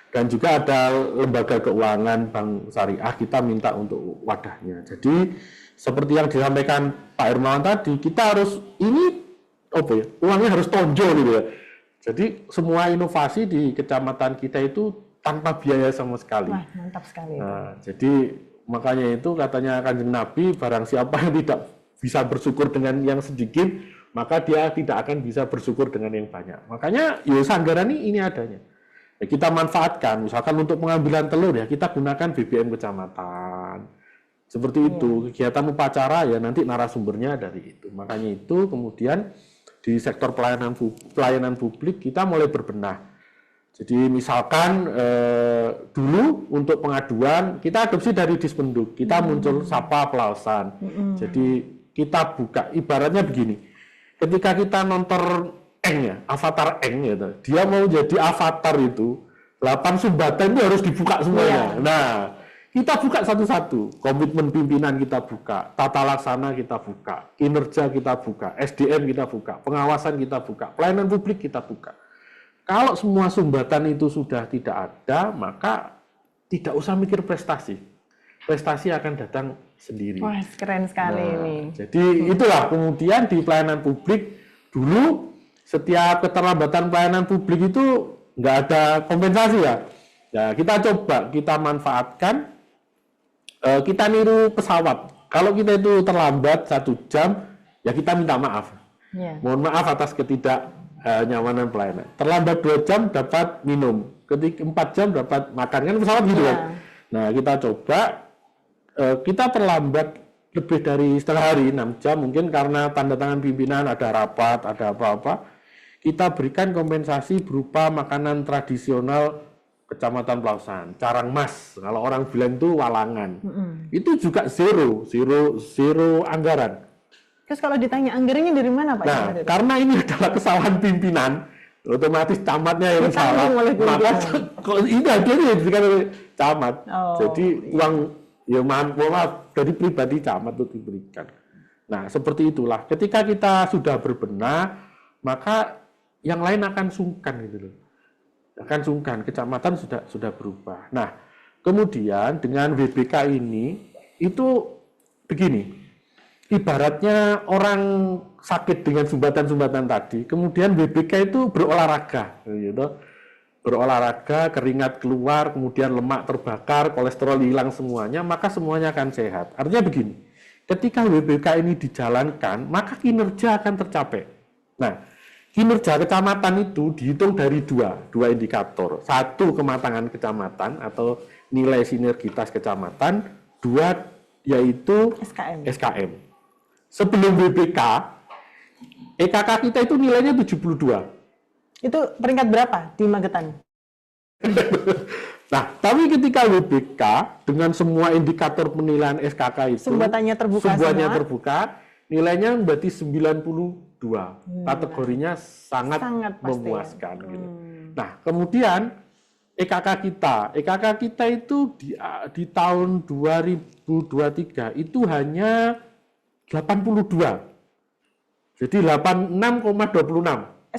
dan juga ada lembaga keuangan bank syariah kita minta untuk wadahnya. Jadi seperti yang disampaikan Pak Hermawan tadi, kita harus ini uangnya harus tonjol gitu ya. Jadi semua inovasi di kecamatan kita itu tanpa biaya sama sekali. Wah, mantap sekali. Nah, jadi makanya itu katanya Kanjeng Nabi, barang siapa yang tidak bisa bersyukur dengan yang sedikit, maka dia tidak akan bisa bersyukur dengan yang banyak. Makanya ya Sanggarani ini adanya. Ya, kita manfaatkan, misalkan untuk pengambilan telur ya kita gunakan BBM kecamatan. Seperti itu, kegiatan upacara ya nanti narasumbernya dari itu. Makanya itu kemudian di sektor pelayanan publik kita mulai berbenah. Jadi misalkan dulu untuk pengaduan kita adopsi dari Dispenduk, kita muncul Sapa Pelausan. Jadi kita buka, ibaratnya begini, ketika kita nonton avatar gitu, dia mau jadi avatar itu 8 sumbatan itu harus dibuka semuanya. Nah, kita buka satu-satu, komitmen pimpinan kita buka, tata laksana kita buka, kinerja kita buka, SDM kita buka, pengawasan kita buka, pelayanan publik kita buka. Kalau semua sumbatan itu sudah tidak ada, maka tidak usah mikir prestasi. Prestasi akan datang sendiri. Wah, keren sekali ini. Jadi itulah kemudian di pelayanan publik dulu setiap keterlambatan pelayanan publik itu nggak ada kompensasi ya. Ya kita coba kita manfaatkan, kita niru pesawat. Kalau kita itu terlambat 1 jam, ya kita minta maaf. Mohon maaf atas ketidaknyamanan pelayanan. Terlambat 2 jam dapat minum, ketika 4 jam dapat makan kan pesawat gitu kan. Nah kita coba, kita terlambat lebih dari setengah hari, 6 jam mungkin karena tanda tangan pimpinan, ada rapat, ada apa-apa. Kita berikan kompensasi berupa makanan tradisional Kecamatan Pelausan, carang mas. Kalau orang bilang itu walangan. Itu juga zero anggaran. Terus kalau ditanya anggarannya dari mana Pak? Nah, karena ini adalah kesalahan pimpinan, otomatis camatnya yang salah. Maka ini akhirnya diberikan oleh camat. Jadi uang ya maaf dari pribadi camat itu diberikan. Nah, seperti itulah. Ketika kita sudah berbenah, maka yang lain akan sungkan gitu loh. Akan sungkan, kecamatan sudah berubah. Nah, kemudian dengan WBK ini itu begini. Ibaratnya orang sakit dengan sumbatan-sumbatan tadi, kemudian WBK itu berolahraga, gitu. Berolahraga, keringat keluar, kemudian lemak terbakar, kolesterol hilang semuanya, maka semuanya akan sehat. Artinya begini, ketika WBK ini dijalankan, maka kinerja akan tercapai. Nah, kinerja kecamatan itu dihitung dari dua indikator. Satu, kematangan kecamatan atau nilai sinergitas kecamatan. Dua, yaitu SKM. Sebelum WBK, EKK kita itu nilainya 72. Itu peringkat berapa di Magetan? Nah, tapi ketika WBK dengan semua indikator penilaian SKK itu sumbatannya terbuka, nilainya berarti 92. Kategorinya sangat memuaskan. Ya. Gitu. Nah, kemudian EKK kita itu di tahun 2023 itu hanya 82. Jadi 86,26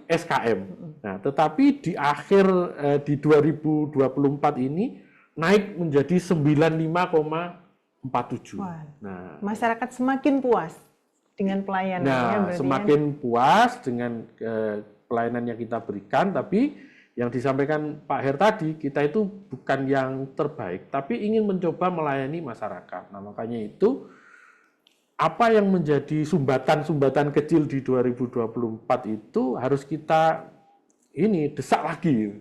SKM. Nah, tetapi di akhir di 2024 ini naik menjadi 95,47. Nah, masyarakat semakin puas dengan pelayanan. Nah, semakin puas dengan pelayanan yang kita berikan, tapi yang disampaikan Pak Her tadi, kita itu bukan yang terbaik, tapi ingin mencoba melayani masyarakat. Nah, makanya itu apa yang menjadi sumbatan-sumbatan kecil di 2024 itu harus kita desak lagi.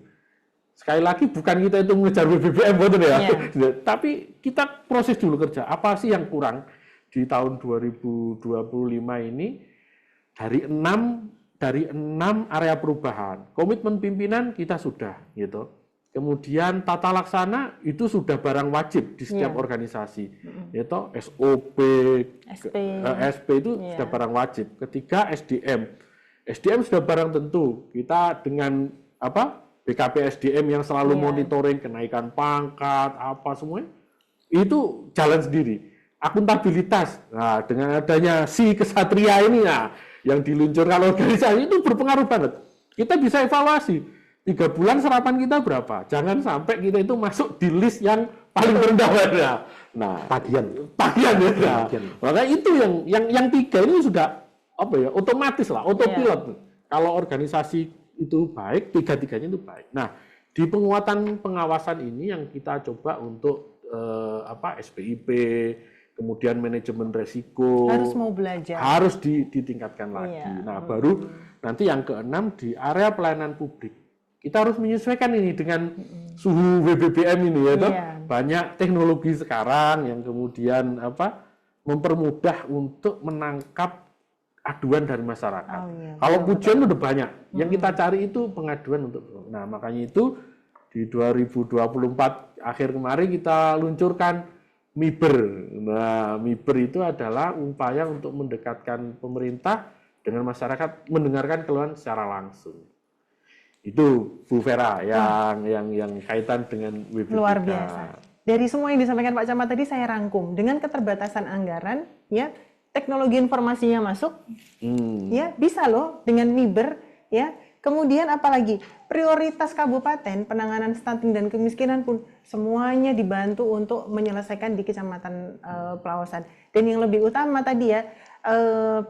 Sekali lagi bukan kita itu mengejar BBM betul ya. Tapi kita proses dulu kerja. Apa sih yang kurang di tahun 2025 ini dari 6 area perubahan. Komitmen pimpinan kita sudah gitu. Kemudian tata laksana itu sudah barang wajib di setiap organisasi, yaitu SOP, SP itu sudah barang wajib. Ketiga SDM sudah barang tentu. Kita dengan BKP SDM yang selalu monitoring kenaikan pangkat, apa semuanya itu jalan sendiri. Akuntabilitas, nah dengan adanya si kesatria ini yang diluncurkan organisasi itu berpengaruh banget. Kita bisa evaluasi. 3 bulan serapan kita berapa? Jangan sampai kita itu masuk di list yang paling rendah. Nah, tagihan ya. Maka itu yang 3 ini sudah otomatis lah, autopilot. Kalau organisasi itu baik, 3-3-nya itu baik. Nah, di penguatan pengawasan ini yang kita coba untuk SPIP, kemudian manajemen resiko harus mau belajar, harus ditingkatkan lagi. Nah, baru nanti yang ke-6 di area pelayanan publik. Kita harus menyesuaikan ini dengan suhu WBBM ini ya, banyak teknologi sekarang yang kemudian mempermudah untuk menangkap aduan dari masyarakat. Kalau pujian udah banyak, yang kita cari itu pengaduan untuk. Nah, makanya itu di 2024 akhir kemarin kita luncurkan MIBER. Nah, MIBER itu adalah upaya untuk mendekatkan pemerintah dengan masyarakat, mendengarkan keluhan secara langsung. Itu Bu Vera yang kaitan dengan WBK. Luar biasa. Dari semua yang disampaikan Pak Camat tadi saya rangkum dengan keterbatasan anggaran, teknologi informasinya masuk, bisa loh dengan MIBER, Kemudian apalagi prioritas kabupaten penanganan stunting dan kemiskinan pun semuanya dibantu untuk menyelesaikan di Kecamatan Pelausan. Dan yang lebih utama tadi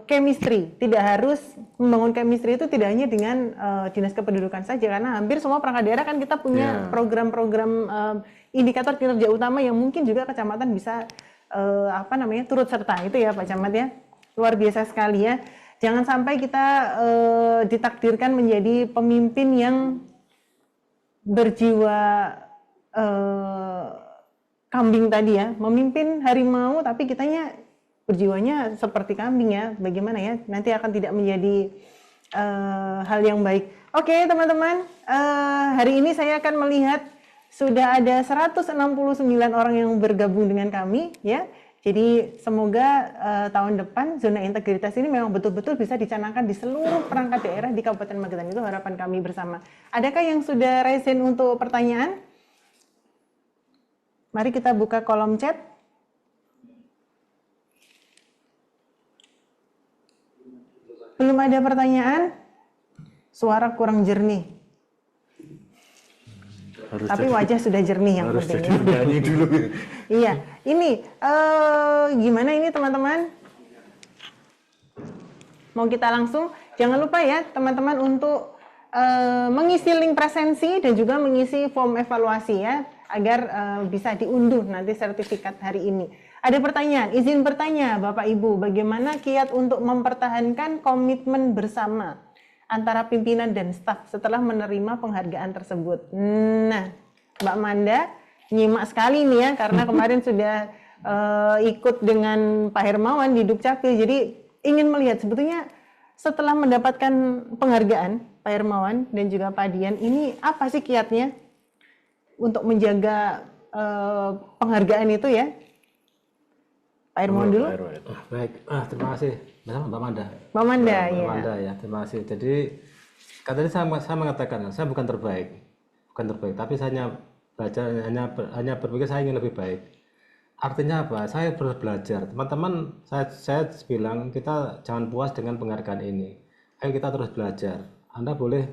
chemistry, tidak harus membangun chemistry itu tidak hanya dengan Dinas Kependudukan saja, karena hampir semua perangkat daerah kan kita punya program-program indikator kinerja utama yang mungkin juga kecamatan bisa turut serta itu ya Pak Camat ya. Luar biasa sekali ya. Jangan sampai kita ditakdirkan menjadi pemimpin yang berjiwa kambing tadi ya, memimpin harimau tapi kitanya berjiwanya seperti kambing ya. Bagaimana ya? Nanti akan tidak menjadi hal yang baik. Oke, teman-teman, hari ini saya akan melihat sudah ada 169 orang yang bergabung dengan kami ya. Jadi semoga tahun depan zona integritas ini memang betul-betul bisa dicanangkan di seluruh perangkat daerah di Kabupaten Magetan. Itu harapan kami bersama. Adakah yang sudah raise hand untuk pertanyaan? Mari kita buka kolom chat. Belum ada pertanyaan? Suara kurang jernih. Tapi wajah sudah jernih yang harus penting. jadi penyanyi dulu. Iya, ini gimana ini teman-teman? Mau kita langsung? Jangan lupa ya teman-teman untuk mengisi link presensi dan juga mengisi form evaluasi ya, agar bisa diunduh nanti sertifikat hari ini. Ada pertanyaan, izin bertanya Bapak Ibu, bagaimana kiat untuk mempertahankan komitmen bersama antara pimpinan dan staf setelah menerima penghargaan tersebut? Nah, Mbak Manda nyimak sekali nih ya, karena kemarin sudah ikut dengan Pak Hermawan di Dukcapil, jadi ingin melihat sebetulnya setelah mendapatkan penghargaan Pak Hermawan dan juga Pak Dian, ini apa sih kiatnya untuk menjaga penghargaan itu ya? Pak Hermawan dulu. Baik, terima kasih. Mbak Manda. Mbak Manda, Mbak ya. Manda ya, terima kasih. Jadi kan tadi saya mengatakan saya bukan terbaik, tapi saya hanya berpikir saya ingin lebih baik. Artinya apa? Saya terus belajar. Teman-teman, saya bilang kita jangan puas dengan penghargaan ini. Ayo kita terus belajar. Anda boleh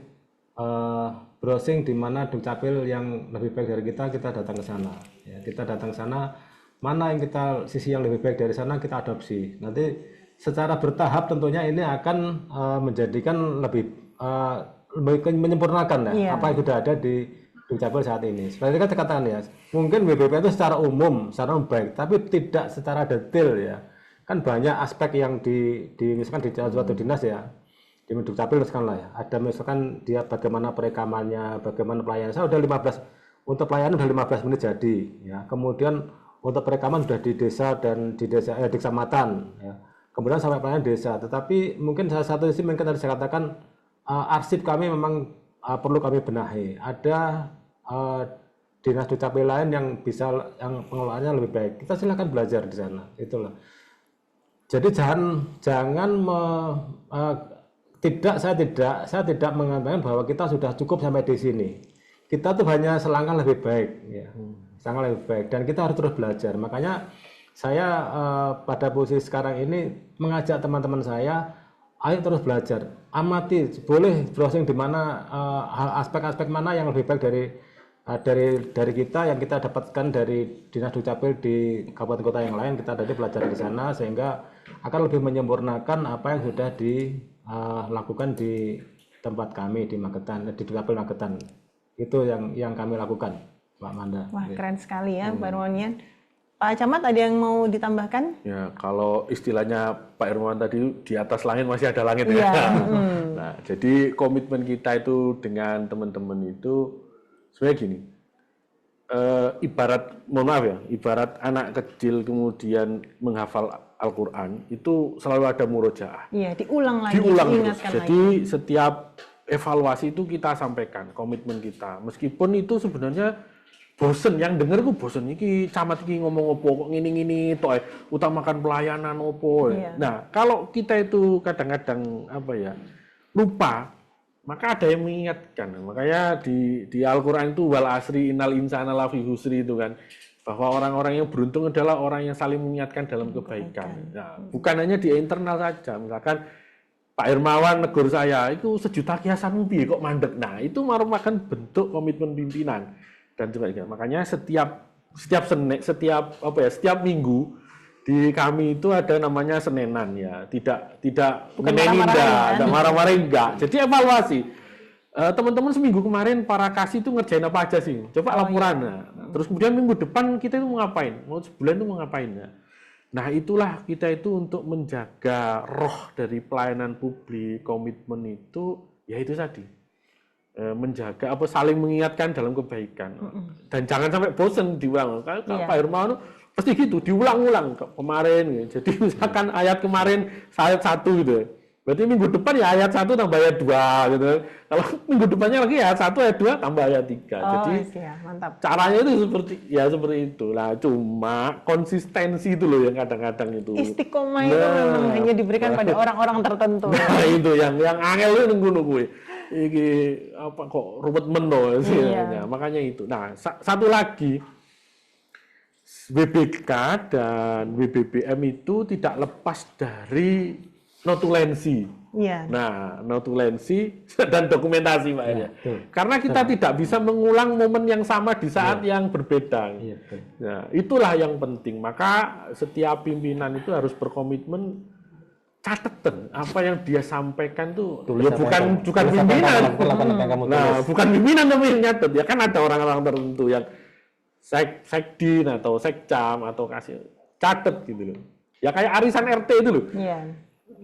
browsing di mana Dukcapil yang lebih baik dari kita datang ke sana. Ya, kita datang ke sana, mana yang sisi yang lebih baik dari sana kita adopsi. Nanti secara bertahap tentunya ini akan menjadikan lebih menyempurnakan ya, apa yang sudah ada di Dukcapil saat ini. Seperti kita katakan ya, mungkin WBP itu secara umum baik, tapi tidak secara detail ya. Kan banyak aspek yang misalkan di suatu dinas ya, di Dukcapil misalkan lah ya, ada misalkan dia bagaimana perekamannya, bagaimana pelayanan. Saya udah 15 untuk pelayanan udah 15 menit jadi ya. Kemudian untuk perekaman sudah di desa dan di kecamatan ya. Kemudian sampai pelayanan desa. Tetapi mungkin salah satu sisi mungkin tadi saya katakan arsip kami memang perlu kami benahi. Ada dinas Dukcapil lain yang pengelolaannya lebih baik. Kita silakan belajar di sana. Itulah. Jadi saya tidak mengatakan bahwa kita sudah cukup sampai di sini. Kita tuh hanya selangkah lebih baik ya. Sangat lebih baik dan kita harus terus belajar. Makanya saya pada posisi sekarang ini mengajak teman-teman saya, ayo terus belajar, amati, boleh browsing di mana aspek-aspek mana yang lebih baik dari kita yang kita dapatkan dari dinas Dukcapil di kabupaten kota yang lain. Kita tadi belajar di sana sehingga akan lebih menyempurnakan apa yang sudah dilakukan di tempat kami di Magetan, di Dukcapil Magetan. Itu yang kami lakukan, Mbak Manda. Wah, keren sekali ya, Pak Hermawan. Pak Camat ada yang mau ditambahkan? Ya, kalau istilahnya Pak Hermawan tadi di atas langit masih ada langit ya. Nah, jadi komitmen kita itu dengan teman-teman itu sebenarnya gini. Ibarat anak kecil kemudian menghafal Al-Qur'an itu selalu ada murojaah. Iya, diulang lagi, diingatkan diingatkan lagi. Jadi setiap evaluasi itu kita sampaikan komitmen kita. Meskipun itu sebenarnya bosen, yang denger ku bosen iki camat iki ngomong opo kok ngini-ngini toh utamakan pelayanan opo. Iya. Nah, kalau kita itu kadang-kadang lupa, maka ada yang mengingatkan. Makanya di Al-Qur'an itu wal asri innal insana lafi husri itu kan, bahwa orang-orang yang beruntung adalah orang yang saling mengingatkan dalam kebaikan. Nah, bukan hanya di internal saja. Misalkan Pak Hermawan negur saya, itu 1 juta kiasanmu piye kok mandek. Nah, itu merupakan bentuk komitmen pimpinan. Dan sebagainya. Makanya setiap minggu di kami itu ada namanya senenan ya, tidak marah-marah enggak. Jadi evaluasi. Teman-teman seminggu kemarin para kasih itu ngerjain apa aja sih? Coba laporan. Iya. Nah, terus kemudian minggu depan kita itu mau ngapain? Mau sebulan itu mau ngapain? Nah, itulah kita itu untuk menjaga roh dari pelayanan publik, komitmen itu, ya itu tadi. menjaga apa saling mengingatkan dalam kebaikan. Dan jangan sampai bosen diulang. Kalau Pak Hermawan pasti gitu, diulang-ulang kemarin. Gitu. Jadi misalkan ayat kemarin ayat 1 gitu. Berarti minggu depan ya ayat 1 tambah ayat 2 gitu. Kalau minggu depannya lagi ayat 1 ayat 2 tambah ayat 3. Jadi mantap. Caranya itu seperti itu. Lah cuma konsistensi itu loh yang kadang-kadang itu. Istiqomah itu memang hanya diberikan pada orang-orang tertentu. Nah, itu yang angel itu nunggu iki apa kok ruwet meno sih ya. Makanya itu. Nah, satu lagi WBK dan WBBM itu tidak lepas dari notulensi. Iya. Nah, notulensi dan dokumentasi Pak ya. Karena kita tidak bisa mengulang momen yang sama di saat yang berbeda. Nah, itulah yang penting. Maka setiap pimpinan itu harus berkomitmen catatan apa yang dia sampaikan tuh ya bukan pimpinan. Nah, bukan pimpinan tapi yang nyatet. Ya kan ada orang-orang tertentu yang sekdin atau sekcam atau kasih catet gitu loh. Ya kayak arisan RT itu loh. Iya.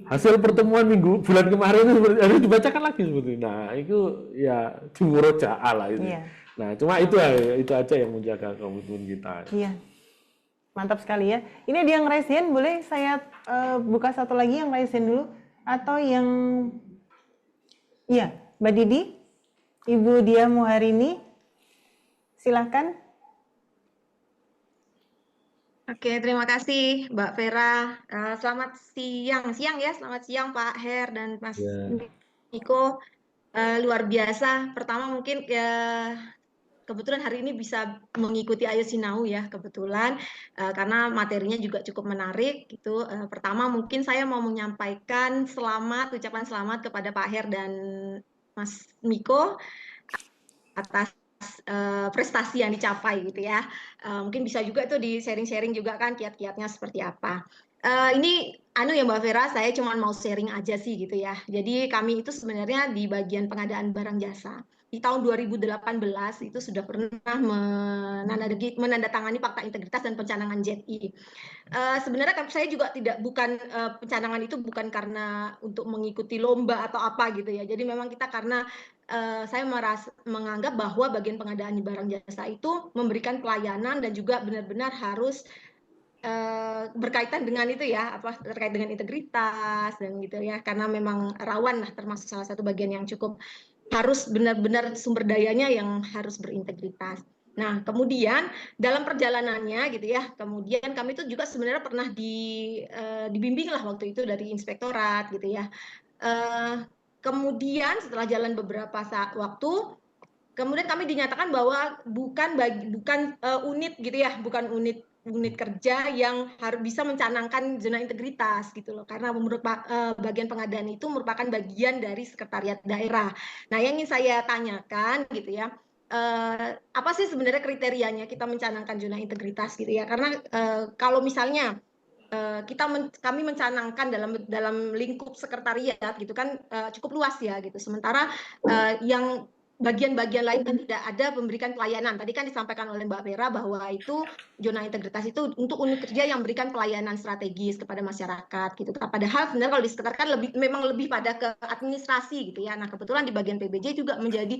Hasil pertemuan bulan kemarin itu harus dibacakan lagi seperti itu. Nah, itu ya murojaah lah itu. Iya. Nah, cuma itu aja yang menjaga komitmen kita. Iya. Mantap sekali ya. Ini ada yang raise hand, boleh saya buka satu lagi yang raise hand dulu atau yang iya, Mbak Didi, Ibu Dia Muharini. Silakan. Oke, terima kasih Mbak Vera. Selamat siang ya, selamat siang Pak Her dan Mas Niko. Luar biasa. Pertama mungkin kebetulan hari ini bisa mengikuti Ayo Sinau ya, kebetulan karena materinya juga cukup menarik gitu. Pertama mungkin saya mau menyampaikan ucapan selamat kepada Pak Her dan Mas Niko atas prestasi yang dicapai gitu ya. Mungkin bisa juga itu di sharing-sharing juga kan kiat-kiatnya seperti apa. Ini ya Mbak Vera, saya cuma mau sharing aja sih gitu ya. Jadi kami itu sebenarnya di bagian pengadaan barang jasa. Di tahun 2018 itu sudah pernah menandatangani Fakta Integritas dan Pencanangan ZI. Sebenarnya saya juga bukan pencanangan itu bukan karena untuk mengikuti lomba atau apa gitu ya. Jadi memang kita karena saya menganggap bahwa bagian pengadaan barang jasa itu memberikan pelayanan dan juga benar-benar harus berkaitan dengan itu ya, terkait dengan integritas dan gitu ya, karena memang rawan lah, termasuk salah satu bagian yang cukup harus benar-benar sumber dayanya yang harus berintegritas. Nah, kemudian dalam perjalanannya gitu ya, kemudian kami itu juga sebenarnya pernah dibimbing lah waktu itu dari inspektorat gitu ya. Kemudian setelah jalan beberapa waktu, kemudian kami dinyatakan bahwa bukan unit gitu ya, bukan unit kerja yang harus bisa mencanangkan zona integritas gitu loh, karena menurut bagian pengadaan itu merupakan bagian dari sekretariat daerah. Nah, yang ingin saya tanyakan gitu ya, apa sih sebenarnya kriterianya kita mencanangkan zona integritas gitu ya, karena kalau misalnya kami mencanangkan dalam lingkup sekretariat gitu kan cukup luas ya gitu, sementara yang bagian-bagian lain kan tidak ada memberikan pelayanan. Tadi kan disampaikan oleh Mbak Vera bahwa itu zona integritas itu untuk unit kerja yang memberikan pelayanan strategis kepada masyarakat gitu. Padahal sebenarnya kalau di sekitar kan memang lebih pada ke administrasi gitu ya. Nah, kebetulan di bagian PBJ juga menjadi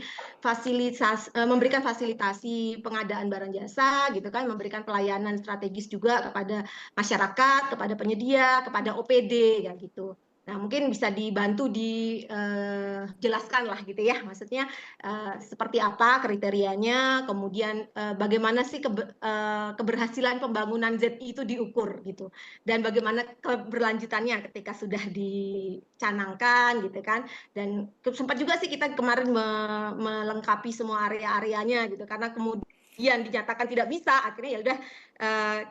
memberikan fasilitasi pengadaan barang jasa gitu kan, memberikan pelayanan strategis juga kepada masyarakat, kepada penyedia, kepada OPD ya gitu. Nah, mungkin bisa dibantu dijelaskan lah gitu ya, maksudnya seperti apa kriterianya, kemudian bagaimana sih keberhasilan pembangunan ZI itu diukur gitu, dan bagaimana keberlanjutannya ketika sudah dicanangkan gitu kan. Dan sempat juga sih kita kemarin melengkapi semua area-areanya gitu, karena kemudian dinyatakan tidak bisa, akhirnya ya udah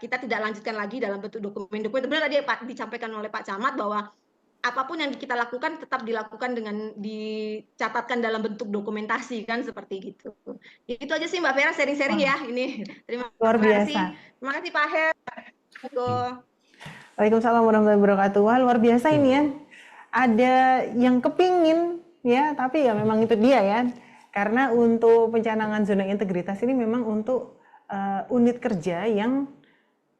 kita tidak lanjutkan lagi dalam bentuk dokumen-dokumen. Benar tadi Pak disampaikan oleh Pak Camat bahwa apapun yang kita lakukan tetap dilakukan dengan dicatatkan dalam bentuk dokumentasi kan, seperti gitu. Itu aja sih Mbak Vera, sharing-sharing ya ini. Terima kasih. Terima kasih Pak Her. Waalaikumsalam warahmatullahi wabarakatuh. Wah, luar biasa ini ya. Ada yang kepingin ya, tapi ya memang itu dia ya. Karena untuk pencanangan zona integritas ini memang untuk unit kerja yang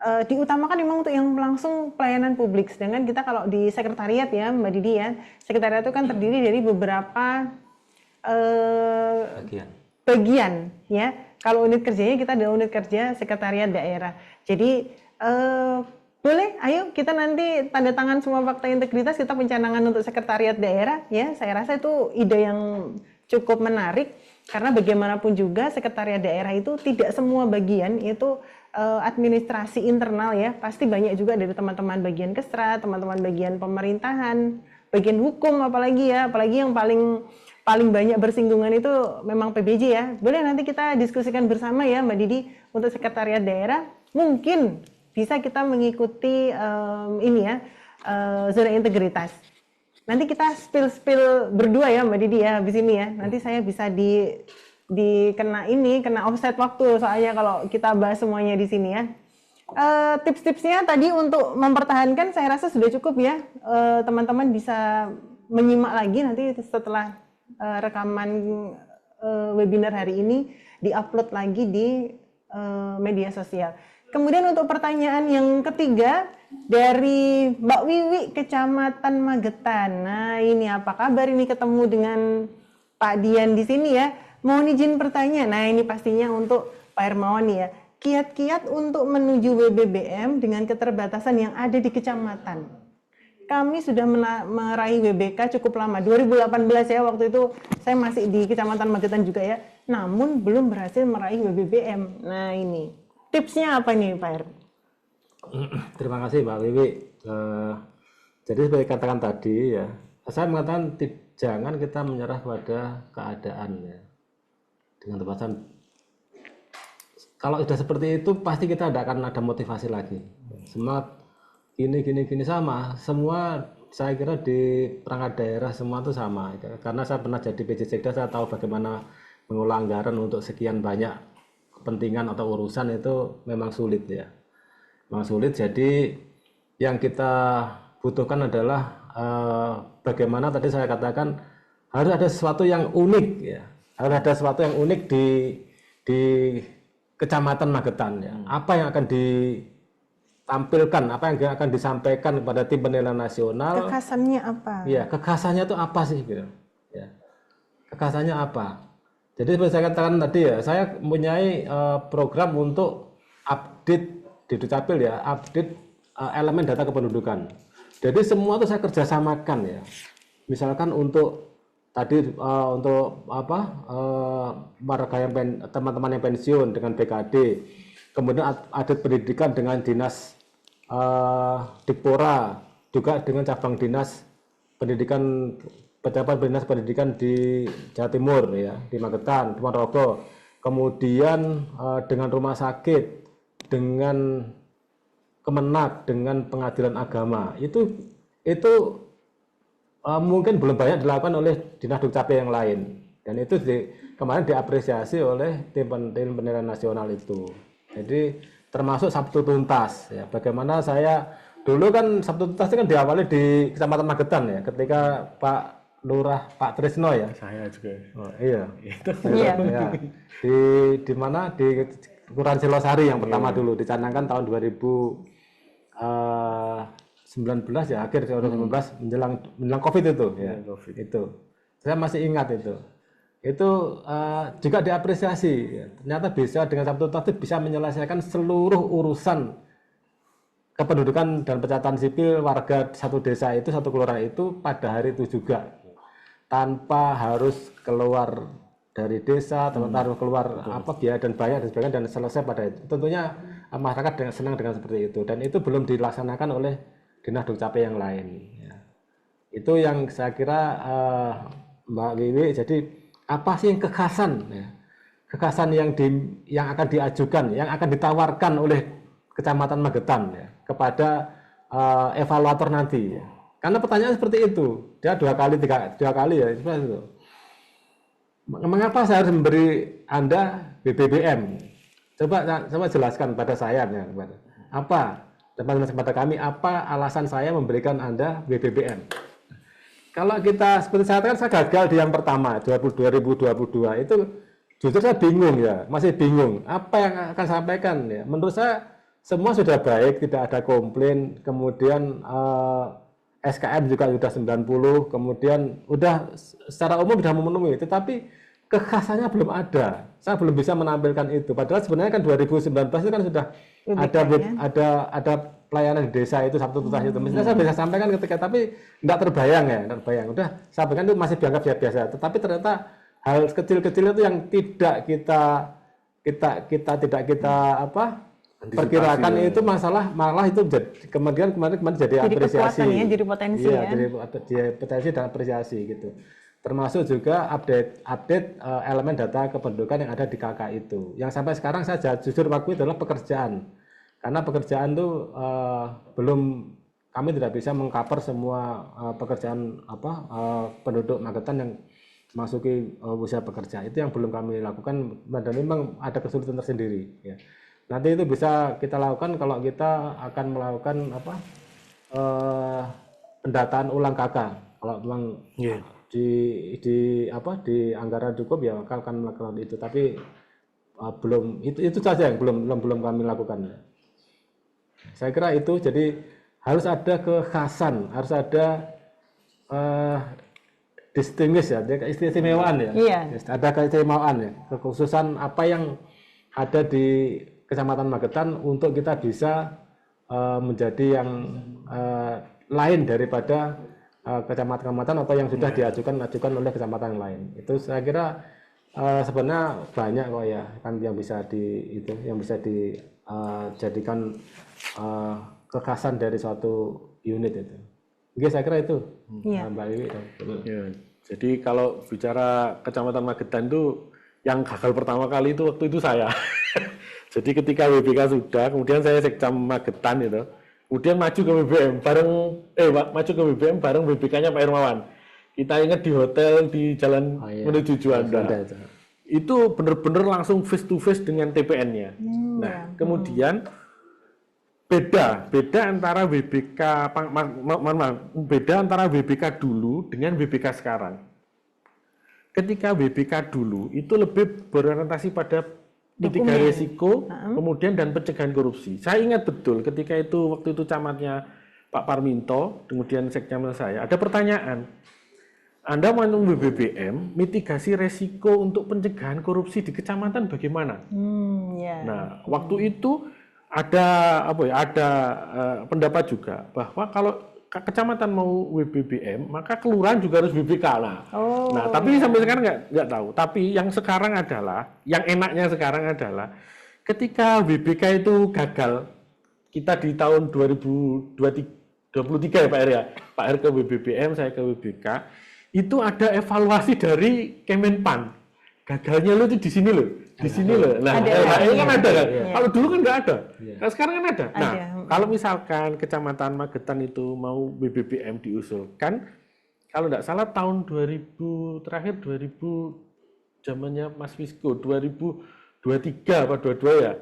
diutamakan memang untuk yang langsung pelayanan publik. Sedangkan kita kalau di sekretariat ya Mbak Didi ya, sekretariat itu kan terdiri dari beberapa bagian ya. Kalau unit kerjanya kita ada unit kerja sekretariat daerah. Jadi boleh, ayo kita nanti tanda tangan semua fakta integritas, kita pencanangan untuk sekretariat daerah ya. Saya rasa itu ide yang cukup menarik karena bagaimanapun juga sekretariat daerah itu tidak semua bagian itu administrasi internal ya. Pasti banyak juga dari teman-teman bagian Kesra, teman-teman bagian pemerintahan, bagian hukum apalagi ya, apalagi yang paling banyak bersinggungan itu memang PBJ ya. Boleh nanti kita diskusikan bersama ya Mbak Didi untuk sekretariat daerah. Mungkin bisa kita mengikuti zona integritas. Nanti kita spill berdua ya Mbak Didi ya habis ini ya. Nanti saya bisa kena offset waktu soalnya kalau kita bahas semuanya di sini ya. Tips-tipsnya tadi untuk mempertahankan saya rasa sudah cukup ya. Teman-teman bisa menyimak lagi nanti setelah rekaman webinar hari ini diupload lagi di media sosial. Kemudian untuk pertanyaan yang ketiga dari Mbak Wiwi Kecamatan Magetan. Nah ini apa kabar ini ketemu dengan Pak Dian di sini ya. Mohon izin bertanya. Nah ini pastinya untuk Pak Hermawan ya. Kiat-kiat untuk menuju WBBM dengan keterbatasan yang ada di kecamatan. Kami sudah meraih WBK cukup lama, 2018 ya, waktu itu saya masih di Kecamatan Magetan juga ya, namun belum berhasil meraih WBBM. Nah ini, tipsnya apa nih Pak Her? Terima kasih Mbak Wiwi. Jadi seperti katakan tadi ya, saya mengatakan jangan kita menyerah pada keadaan ya. Dengan terbatasan, kalau sudah seperti itu pasti kita tidak akan ada motivasi lagi. Semangat gini sama, semua saya kira di perangkat daerah semua itu sama. Karena saya pernah jadi PJ Sekda, saya tahu bagaimana mengolah anggaran untuk sekian banyak kepentingan atau urusan itu memang sulit ya. Memang sulit, jadi yang kita butuhkan adalah bagaimana tadi saya katakan harus ada sesuatu yang unik ya. Harus ada sesuatu yang unik di Kecamatan Magetan ya. Apa yang akan ditampilkan, apa yang akan disampaikan kepada tim penilaian nasional? Kekhasannya apa? Ya, kekhasannya itu apa sih gitu? Ya. Kekhasannya apa? Jadi seperti saya katakan tadi ya, saya mempunyai program untuk update di Dukcapil ya, update elemen data kependudukan. Jadi semua itu saya kerjasamakan ya. Misalkan untuk tadi untuk warga yang teman-teman yang pensiun dengan BKD, kemudian audit pendidikan dengan dinas Dikpora, juga dengan cabang dinas pendidikan, pejabat dinas pendidikan di Jawa Timur ya, di Magetan, di Ponorogo, kemudian dengan rumah sakit, dengan Kemenak, dengan pengadilan agama, itu mungkin belum banyak dilakukan oleh dinas dukcapil yang lain, dan itu kemarin diapresiasi oleh tim penilaian nasional itu. Jadi termasuk Sabtu Tuntas ya. Bagaimana saya dulu kan Sabtu Tuntas itu kan diawali di Kecamatan Magetan ya, ketika Pak Lurah Pak Trisno ya. Saya juga. Oh, iya. Iya. Ya. Di mana di Kelurahan Silosari yang pertama dulu dicanangkan tahun 2019 ya, akhir 2019 menjelang Covid itu ya. COVID. Itu saya masih ingat itu juga diapresiasi ya. Ternyata bisa dengan Sabtu Tuntas bisa menyelesaikan seluruh urusan kependudukan dan pencatatan sipil warga satu desa itu, satu kelurahan itu pada hari itu juga, tanpa harus keluar dari desa, harus keluar biaya dan bayar dan sebagainya, dan selesai pada itu. Tentunya masyarakat senang dengan seperti itu, dan itu belum dilaksanakan oleh dinas dukcapil yang lain ya. Itu yang saya kira Mbak Wiwi. Jadi apa sih yang kekhasan ya? Kekhasan yang akan diajukan, yang akan ditawarkan oleh Kecamatan Magetan ya, kepada evaluator nanti ya. Karena pertanyaan seperti itu, dia dua kali ya, seperti itu. Mengapa saya harus memberi Anda BBBM? Coba jelaskan pada saya ya, apa kepada kami, apa alasan saya memberikan Anda BBBM? Kalau kita seperti saya katakan, saya gagal di yang pertama 2022 itu, justru saya bingung ya, masih bingung apa yang akan sampaikan ya. Menurut saya semua sudah baik, tidak ada komplain, kemudian SKM juga sudah 90, kemudian udah secara umum sudah memenuhi, tetapi kekhasannya belum ada. Saya belum bisa menampilkan itu. Padahal sebenarnya kan 2019 itu kan sudah ada pelayanan di desa itu Sabtu tuntas itu. Mestinya saya bisa sampaikan ketika, tapi nggak terbayang. Udah sampaikan itu masih dianggap biasa. Tetapi ternyata hal kecil-kecil itu yang tidak kita perkirakan itu malah itu kemarin jadi apresiasi. Kekuatan ya, jadi potensi ya. Jadi potensi dan apresiasi gitu. Termasuk juga update elemen data kependudukan yang ada di KK itu. Yang sampai sekarang saya jujur akui adalah pekerjaan. Karena pekerjaan itu kami tidak bisa mengcover semua pekerjaan penduduk Magetan yang masuki usia pekerja. Itu yang belum kami lakukan dan memang ada kesulitan tersendiri ya. Nanti itu bisa kita lakukan kalau kita akan melakukan pendataan ulang KK. Kalau memang di anggaran cukup ya akan melakukan itu, tapi belum itu saja yang belum kami lakukan. Saya kira itu, jadi harus ada kekhasan, harus ada distinguish ya, keistimewaan ya. Iya. Ada keistimewaan ya, kekhususan apa yang ada di Kecamatan Magetan untuk kita bisa menjadi yang lain daripada kecamatan-kecamatan atau yang sudah diajukan oleh kecamatan yang lain. Itu saya kira sebenarnya banyak kok ya kan yang bisa dijadikan kekhasan dari suatu unit itu. Oke, saya kira itu. Mbak Wiwi. Ya, jadi kalau bicara Kecamatan Magetan itu yang gagal pertama kali itu waktu itu saya. Jadi ketika WBK sudah, kemudian saya Sekcam Magetan itu. Kemudian maju ke BBM bareng BBK-nya Pak Hermawan. Kita ingat di hotel di Jalan menuju Juanda. Itu benar-benar langsung face to face dengan TPN-nya. Kemudian beda antara antara WBK dulu dengan WBK sekarang. Ketika WBK dulu itu lebih berorientasi pada mitigasi risiko, kemudian dan pencegahan korupsi. Saya ingat betul ketika itu waktu itu camatnya Pak Parminto, kemudian sekcamnya saya, ada pertanyaan. Anda mau BBM, mitigasi risiko untuk pencegahan korupsi di kecamatan bagaimana? Nah, waktu itu ada pendapat juga bahwa kalau kecamatan mau WBBM, maka kelurahan juga harus BBK lah. Nah, tapi sampai sekarang nggak tahu. Tapi yang sekarang adalah, yang enaknya sekarang adalah, ketika WBK itu gagal, kita di tahun 2023 ya Pak R ya, Pak R ke WBBM, saya ke WBK, itu ada evaluasi dari Kemenpan. Gagalnya lo itu di sini loh, di sini loh. Nah, LHE kan ada kan? Kalau dulu kan nggak ada. Nah, sekarang kan ada. Nah, kalau misalkan Kecamatan Magetan itu mau BBM diusulkan, kalau nggak salah tahun 2000 zamannya Mas Wisko 2023 apa 22 ya,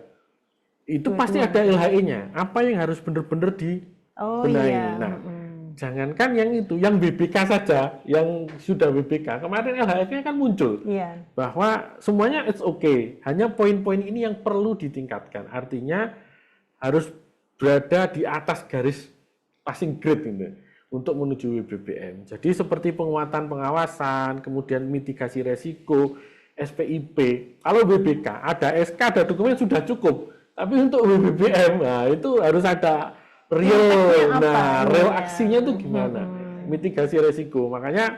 itu pasti ada LHE-nya. Apa yang harus benar-benar dibenahi. Nah, jangankan yang itu, yang BBK saja, yang sudah BBK, kemarin LHF-nya kan muncul, bahwa semuanya it's okay, hanya poin-poin ini yang perlu ditingkatkan, artinya harus berada di atas garis passing grade gitu, untuk menuju WBBM. Jadi seperti penguatan pengawasan, kemudian mitigasi resiko, SPIP, kalau BBK ada SK, ada dokumen sudah cukup, tapi untuk WBBM, nah itu harus ada real aksinya itu gimana, mitigasi resiko. Makanya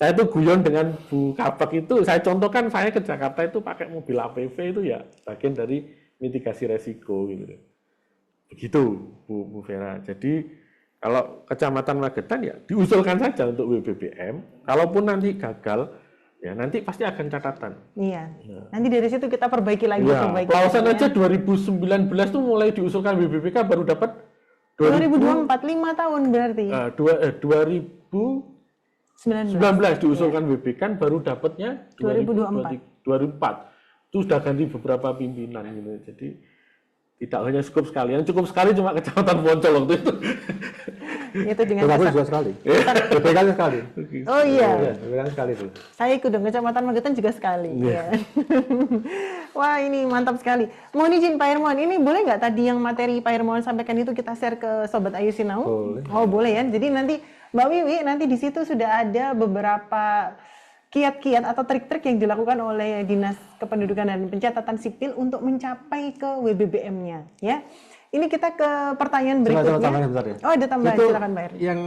saya tuh guyon dengan Bu Kabak itu, saya contohkan saya ke Jakarta itu pakai mobil APV itu ya bagian dari mitigasi resiko gitu. Begitu Bu Vera. Jadi kalau Kecamatan Magetan ya diusulkan saja untuk WBBM, kalaupun nanti gagal ya nanti pasti akan catatan. Nanti dari situ kita perbaiki lagi. Pelausan aja 2019 tuh mulai diusulkan BBPK baru dapat 2024, 5 tahun berarti. 2019 diusulkan BBK baru dapatnya 2024. Itu sudah ganti beberapa pimpinan gitu. Jadi tidak hanya cukup sekali, yang cukup sekali cuma Kecamatan Poncol waktu itu. Itu dengan Bagus kesan. juga sekali. BPK sekali. Oh iya. Iya, BPK sekali tuh. Saya ikut dong, Kecamatan Magetan juga sekali. Iya. Ya. Wah, ini mantap sekali. Mohon izin Pak Hermawan, ini boleh nggak tadi yang materi Pak Hermawan sampaikan itu kita share ke Sobat Ayu Sinau? Boleh. Oh, boleh ya. Jadi nanti Mbak Wiwi, nanti di situ sudah ada beberapa kiat-kiat atau trik-trik yang dilakukan oleh Dinas Kependudukan dan Pencatatan Sipil untuk mencapai ke WBBM-nya. Ya. Ini kita ke pertanyaan berikutnya. Coba tambahin bentar ya. Oh, ada tambahan, Itu silakan Pak Hermawan. yang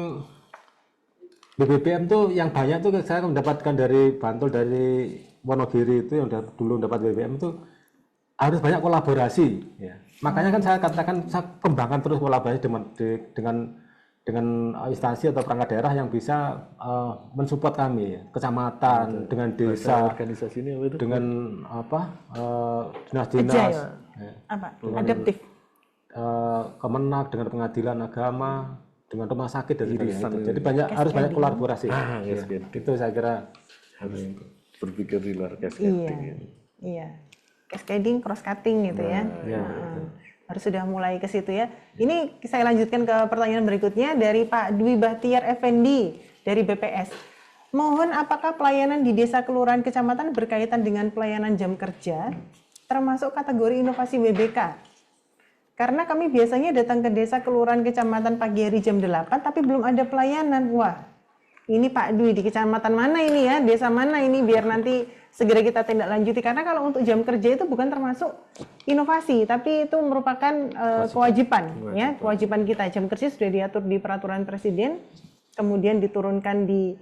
BBBM tuh yang banyak tuh saya mendapatkan dari Bantul, dari Wonogiri itu yang dulu dapat BBM itu harus banyak kolaborasi ya. Makanya kan saya katakan saya kembangkan terus kolaborasi dengan instansi atau perangkat daerah yang bisa mensupport kami ya. Kecamatan, dengan desa, Organisasi ini apa itu? dengan dinas-dinas Agile. ya. Apa? Adaptif. Kemenak, dengan pengadilan agama, dengan rumah sakit dan sebagainya. Irisan Itu. ya. Jadi harus banyak kolaborasi. Yes, Ya. yes. Itu saya kira Harus berpikir di luar cascading. Iya, iya. Cascading, cross cutting gitu ya. ya, Harus sudah mulai ke situ ya. Ini saya lanjutkan ke pertanyaan berikutnya dari Pak Dwi Bahtiar Effendi dari BPS. Mohon apakah pelayanan di desa kelurahan kecamatan berkaitan dengan pelayanan jam kerja termasuk kategori inovasi WBK? Karena kami biasanya datang ke desa kelurahan kecamatan pagi hari jam 8 tapi belum ada pelayanan. Wah, ini Pak Dwi di kecamatan mana ini ya, desa mana ini, biar nanti segera kita tindak lanjuti. Karena kalau untuk jam kerja itu bukan termasuk inovasi, tapi itu merupakan kewajiban ya, kewajiban kita. Jam kerja sudah diatur di peraturan presiden, kemudian diturunkan di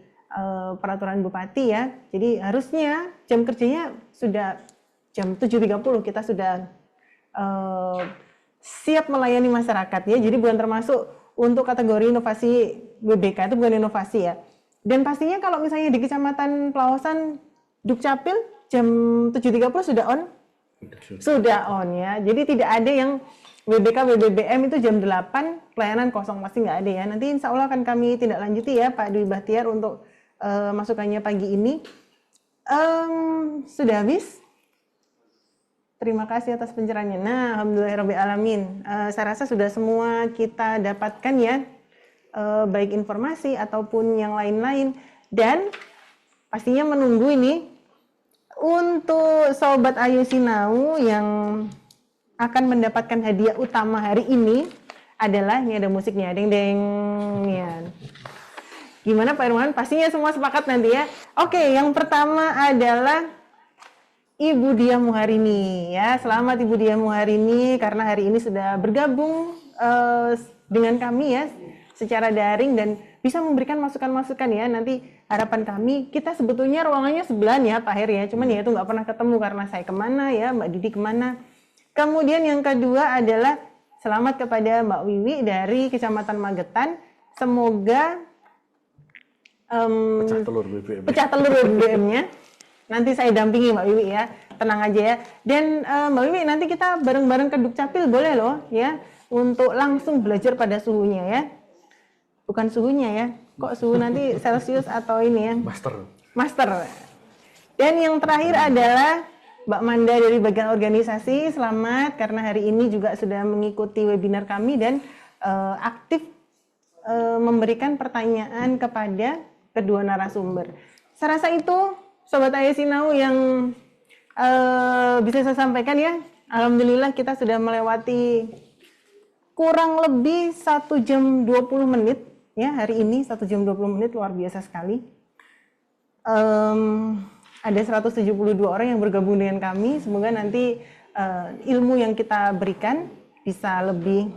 peraturan bupati ya. Jadi harusnya jam kerjanya sudah jam 7.30 kita sudah siap melayani masyarakat ya. Jadi bukan termasuk untuk kategori inovasi WBK, itu bukan inovasi ya. Dan pastinya kalau misalnya di Kecamatan Pelawasan Dukcapil jam 7.30 sudah on? Sudah on ya. Jadi tidak ada yang WBK, WBBM itu jam 8 pelayanan kosong, pasti nggak ada ya. Nanti insya Allah akan kami tindak lanjuti ya Pak Dwi Bahtiar untuk masukannya pagi ini. Sudah habis? Terima kasih atas pencerahannya. Nah, alhamdulillahirrahmanirrahim. Saya rasa sudah semua kita dapatkan ya, baik informasi ataupun yang lain-lain. Dan pastinya menunggu ini untuk Sobat Ayu Sinau yang akan mendapatkan hadiah utama hari ini adalah, ini ada musiknya, deng-deng. Ya. Gimana Pak Irwan? Pastinya semua sepakat nanti ya. Oke, yang pertama adalah Ibu Diah Muharini ya. Selamat Ibu Diah Muharini karena hari ini sudah bergabung dengan kami ya secara daring dan bisa memberikan masukan-masukan ya. Nanti harapan kami, kita sebetulnya ruangannya sebelahan ya Pak Heri ya. Cuman ya itu nggak pernah ketemu karena saya kemana ya, Mbak Didi kemana. Kemudian yang kedua adalah selamat kepada Mbak Wiwi dari Kecamatan Magetan. Semoga pecah telur BBM-nya. Nanti saya dampingi Mbak Wiwi ya, tenang aja ya. Dan Mbak Wiwi nanti kita bareng-bareng ke Dukcapil boleh loh ya, untuk langsung belajar pada suhunya ya. Bukan suhunya ya, kok suhu nanti Celsius atau ini ya. Master. Dan yang terakhir adalah Mbak Manda dari bagian organisasi, selamat karena hari ini juga sudah mengikuti webinar kami dan aktif memberikan pertanyaan kepada kedua narasumber. Saya rasa itu Sobat Ayu Sinau yang bisa saya sampaikan ya. Alhamdulillah kita sudah melewati kurang lebih 1 jam 20 menit ya hari ini, 1 jam 20 menit, luar biasa sekali. Ada 172 orang yang bergabung dengan kami. Semoga nanti ilmu yang kita berikan bisa lebih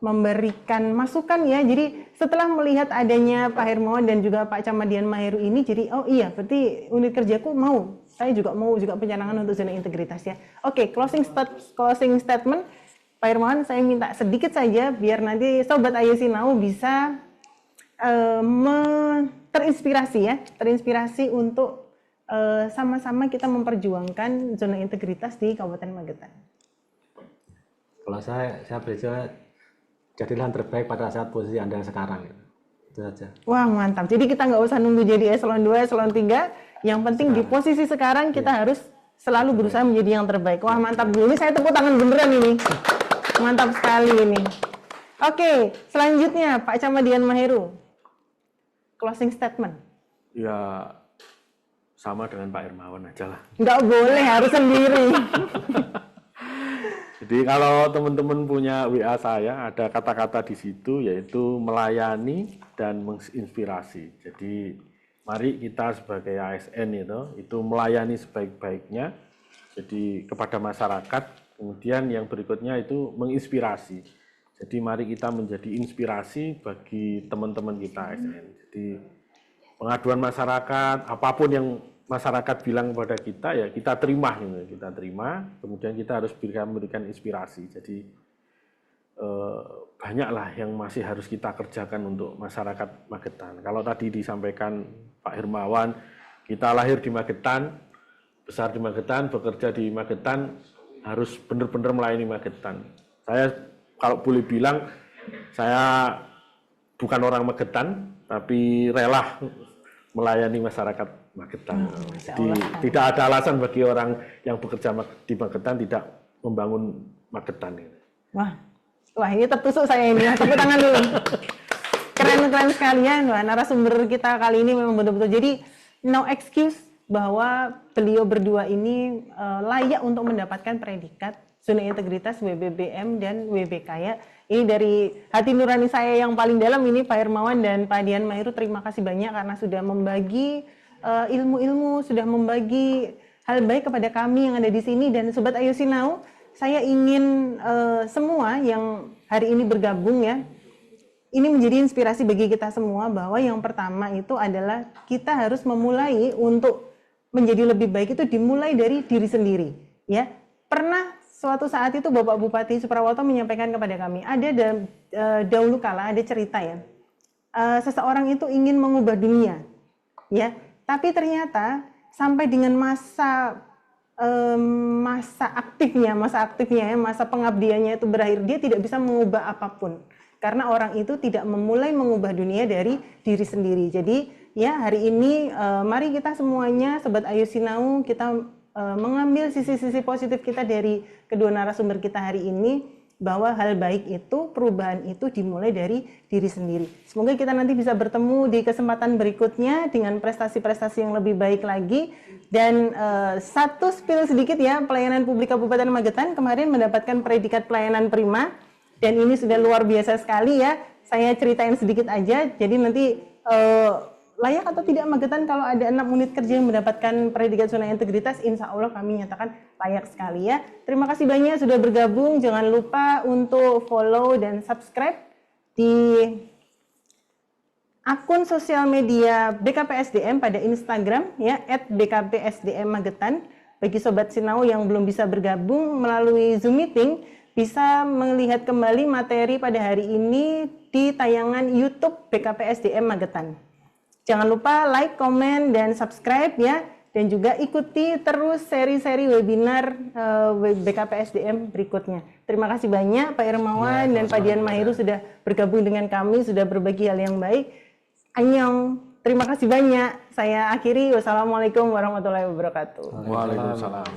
memberikan masukan ya. Jadi setelah melihat adanya Pak Hermawan dan juga Pak Camadian Maheru ini, jadi oh iya berarti unit kerjaku mau, saya juga mau juga pencanangan untuk zona integritas ya. Oke, closing statement Pak Hermawan, saya minta sedikit saja biar nanti Sobat Ayu Sinau bisa terinspirasi ya, terinspirasi untuk sama-sama kita memperjuangkan zona integritas di Kabupaten Magetan. Kalau saya berjaya jadilah yang terbaik pada saat posisi Anda sekarang. Itu saja. Wah mantap, jadi kita nggak usah nunggu jadi eselon 2, eselon 3, yang penting sekarang. Di posisi sekarang kita harus selalu berusaha menjadi yang terbaik. Wah mantap, dulu saya tepuk tangan beneran ini, mantap sekali ini. Oke, selanjutnya Pak Camat Dian Maheru. Closing statement. Ya sama dengan Pak Hermawan aja lah. Nggak boleh, harus sendiri. Jadi kalau teman-teman punya WA saya, ada kata-kata di situ yaitu melayani dan menginspirasi. Jadi mari kita sebagai ASN itu melayani sebaik-baiknya. Jadi kepada masyarakat. Kemudian yang berikutnya itu menginspirasi. Jadi mari kita menjadi inspirasi bagi teman-teman kita ASN. Jadi pengaduan masyarakat, apapun yang masyarakat bilang kepada kita, ya kita terima, kita terima. Kemudian kita harus memberikan inspirasi. Jadi banyaklah yang masih harus kita kerjakan untuk masyarakat Magetan. Kalau tadi disampaikan Pak Hermawan, kita lahir di Magetan, besar di Magetan, bekerja di Magetan, harus benar-benar melayani Magetan. Saya kalau boleh bilang, saya bukan orang Magetan, tapi rela melayani masyarakat Magetan. Jadi tidak ada alasan bagi orang yang bekerja di Magetan tidak membangun Magetan. Wah ini tertusuk saya ini. Tepuk tangan dulu. Keren sekalian. Wah, narasumber kita kali ini memang betul-betul. Jadi no excuse bahwa beliau berdua ini layak untuk mendapatkan predikat zona integritas WBBM dan WBK ya. Ini dari hati nurani saya yang paling dalam ini Pak Hermawan dan Pak Dian Maheru, terima kasih banyak karena sudah membagi ilmu-ilmu, sudah membagi hal baik kepada kami yang ada di sini. Dan Sobat Ayo Sinau, saya ingin semua yang hari ini bergabung ya, ini menjadi inspirasi bagi kita semua bahwa yang pertama itu adalah kita harus memulai untuk menjadi lebih baik itu dimulai dari diri sendiri ya. Pernah suatu saat itu Bapak Bupati Suprawoto menyampaikan kepada kami, ada dahulu kala ada cerita ya, seseorang itu ingin mengubah dunia, ya, tapi ternyata sampai dengan masa aktifnya ya, masa pengabdiannya itu berakhir, dia tidak bisa mengubah apapun, karena orang itu tidak memulai mengubah dunia dari diri sendiri. Jadi ya hari ini mari kita semuanya Sobat Ayo Sinau kita mengambil sisi-sisi positif kita dari kedua narasumber kita hari ini, bahwa hal baik itu, perubahan itu dimulai dari diri sendiri. Semoga kita nanti bisa bertemu di kesempatan berikutnya dengan prestasi-prestasi yang lebih baik lagi. Dan satu spill sedikit ya, pelayanan publik Kabupaten Magetan kemarin mendapatkan predikat pelayanan prima, dan ini sudah luar biasa sekali ya. Saya ceritain sedikit aja, jadi nanti layak atau tidak Magetan kalau ada 6 unit kerja yang mendapatkan predikat zona integritas, insya Allah kami nyatakan layak sekali ya. Terima kasih banyak sudah bergabung. Jangan lupa untuk follow dan subscribe di akun sosial media BKPSDM pada Instagram ya @BKPSDM-Magetan. Bagi Sobat Sinau yang belum bisa bergabung melalui Zoom meeting, bisa melihat kembali materi pada hari ini di tayangan YouTube BKPSDM Magetan. Jangan lupa like, komen, dan subscribe ya. Dan juga ikuti terus seri-seri webinar BKPSDM berikutnya. Terima kasih banyak Pak Hermawan dan Pak Dian Maheru sudah bergabung dengan kami, sudah berbagi hal yang baik. Annyeong, terima kasih banyak. Saya akhiri, wassalamualaikum warahmatullahi wabarakatuh. Waalaikumsalam.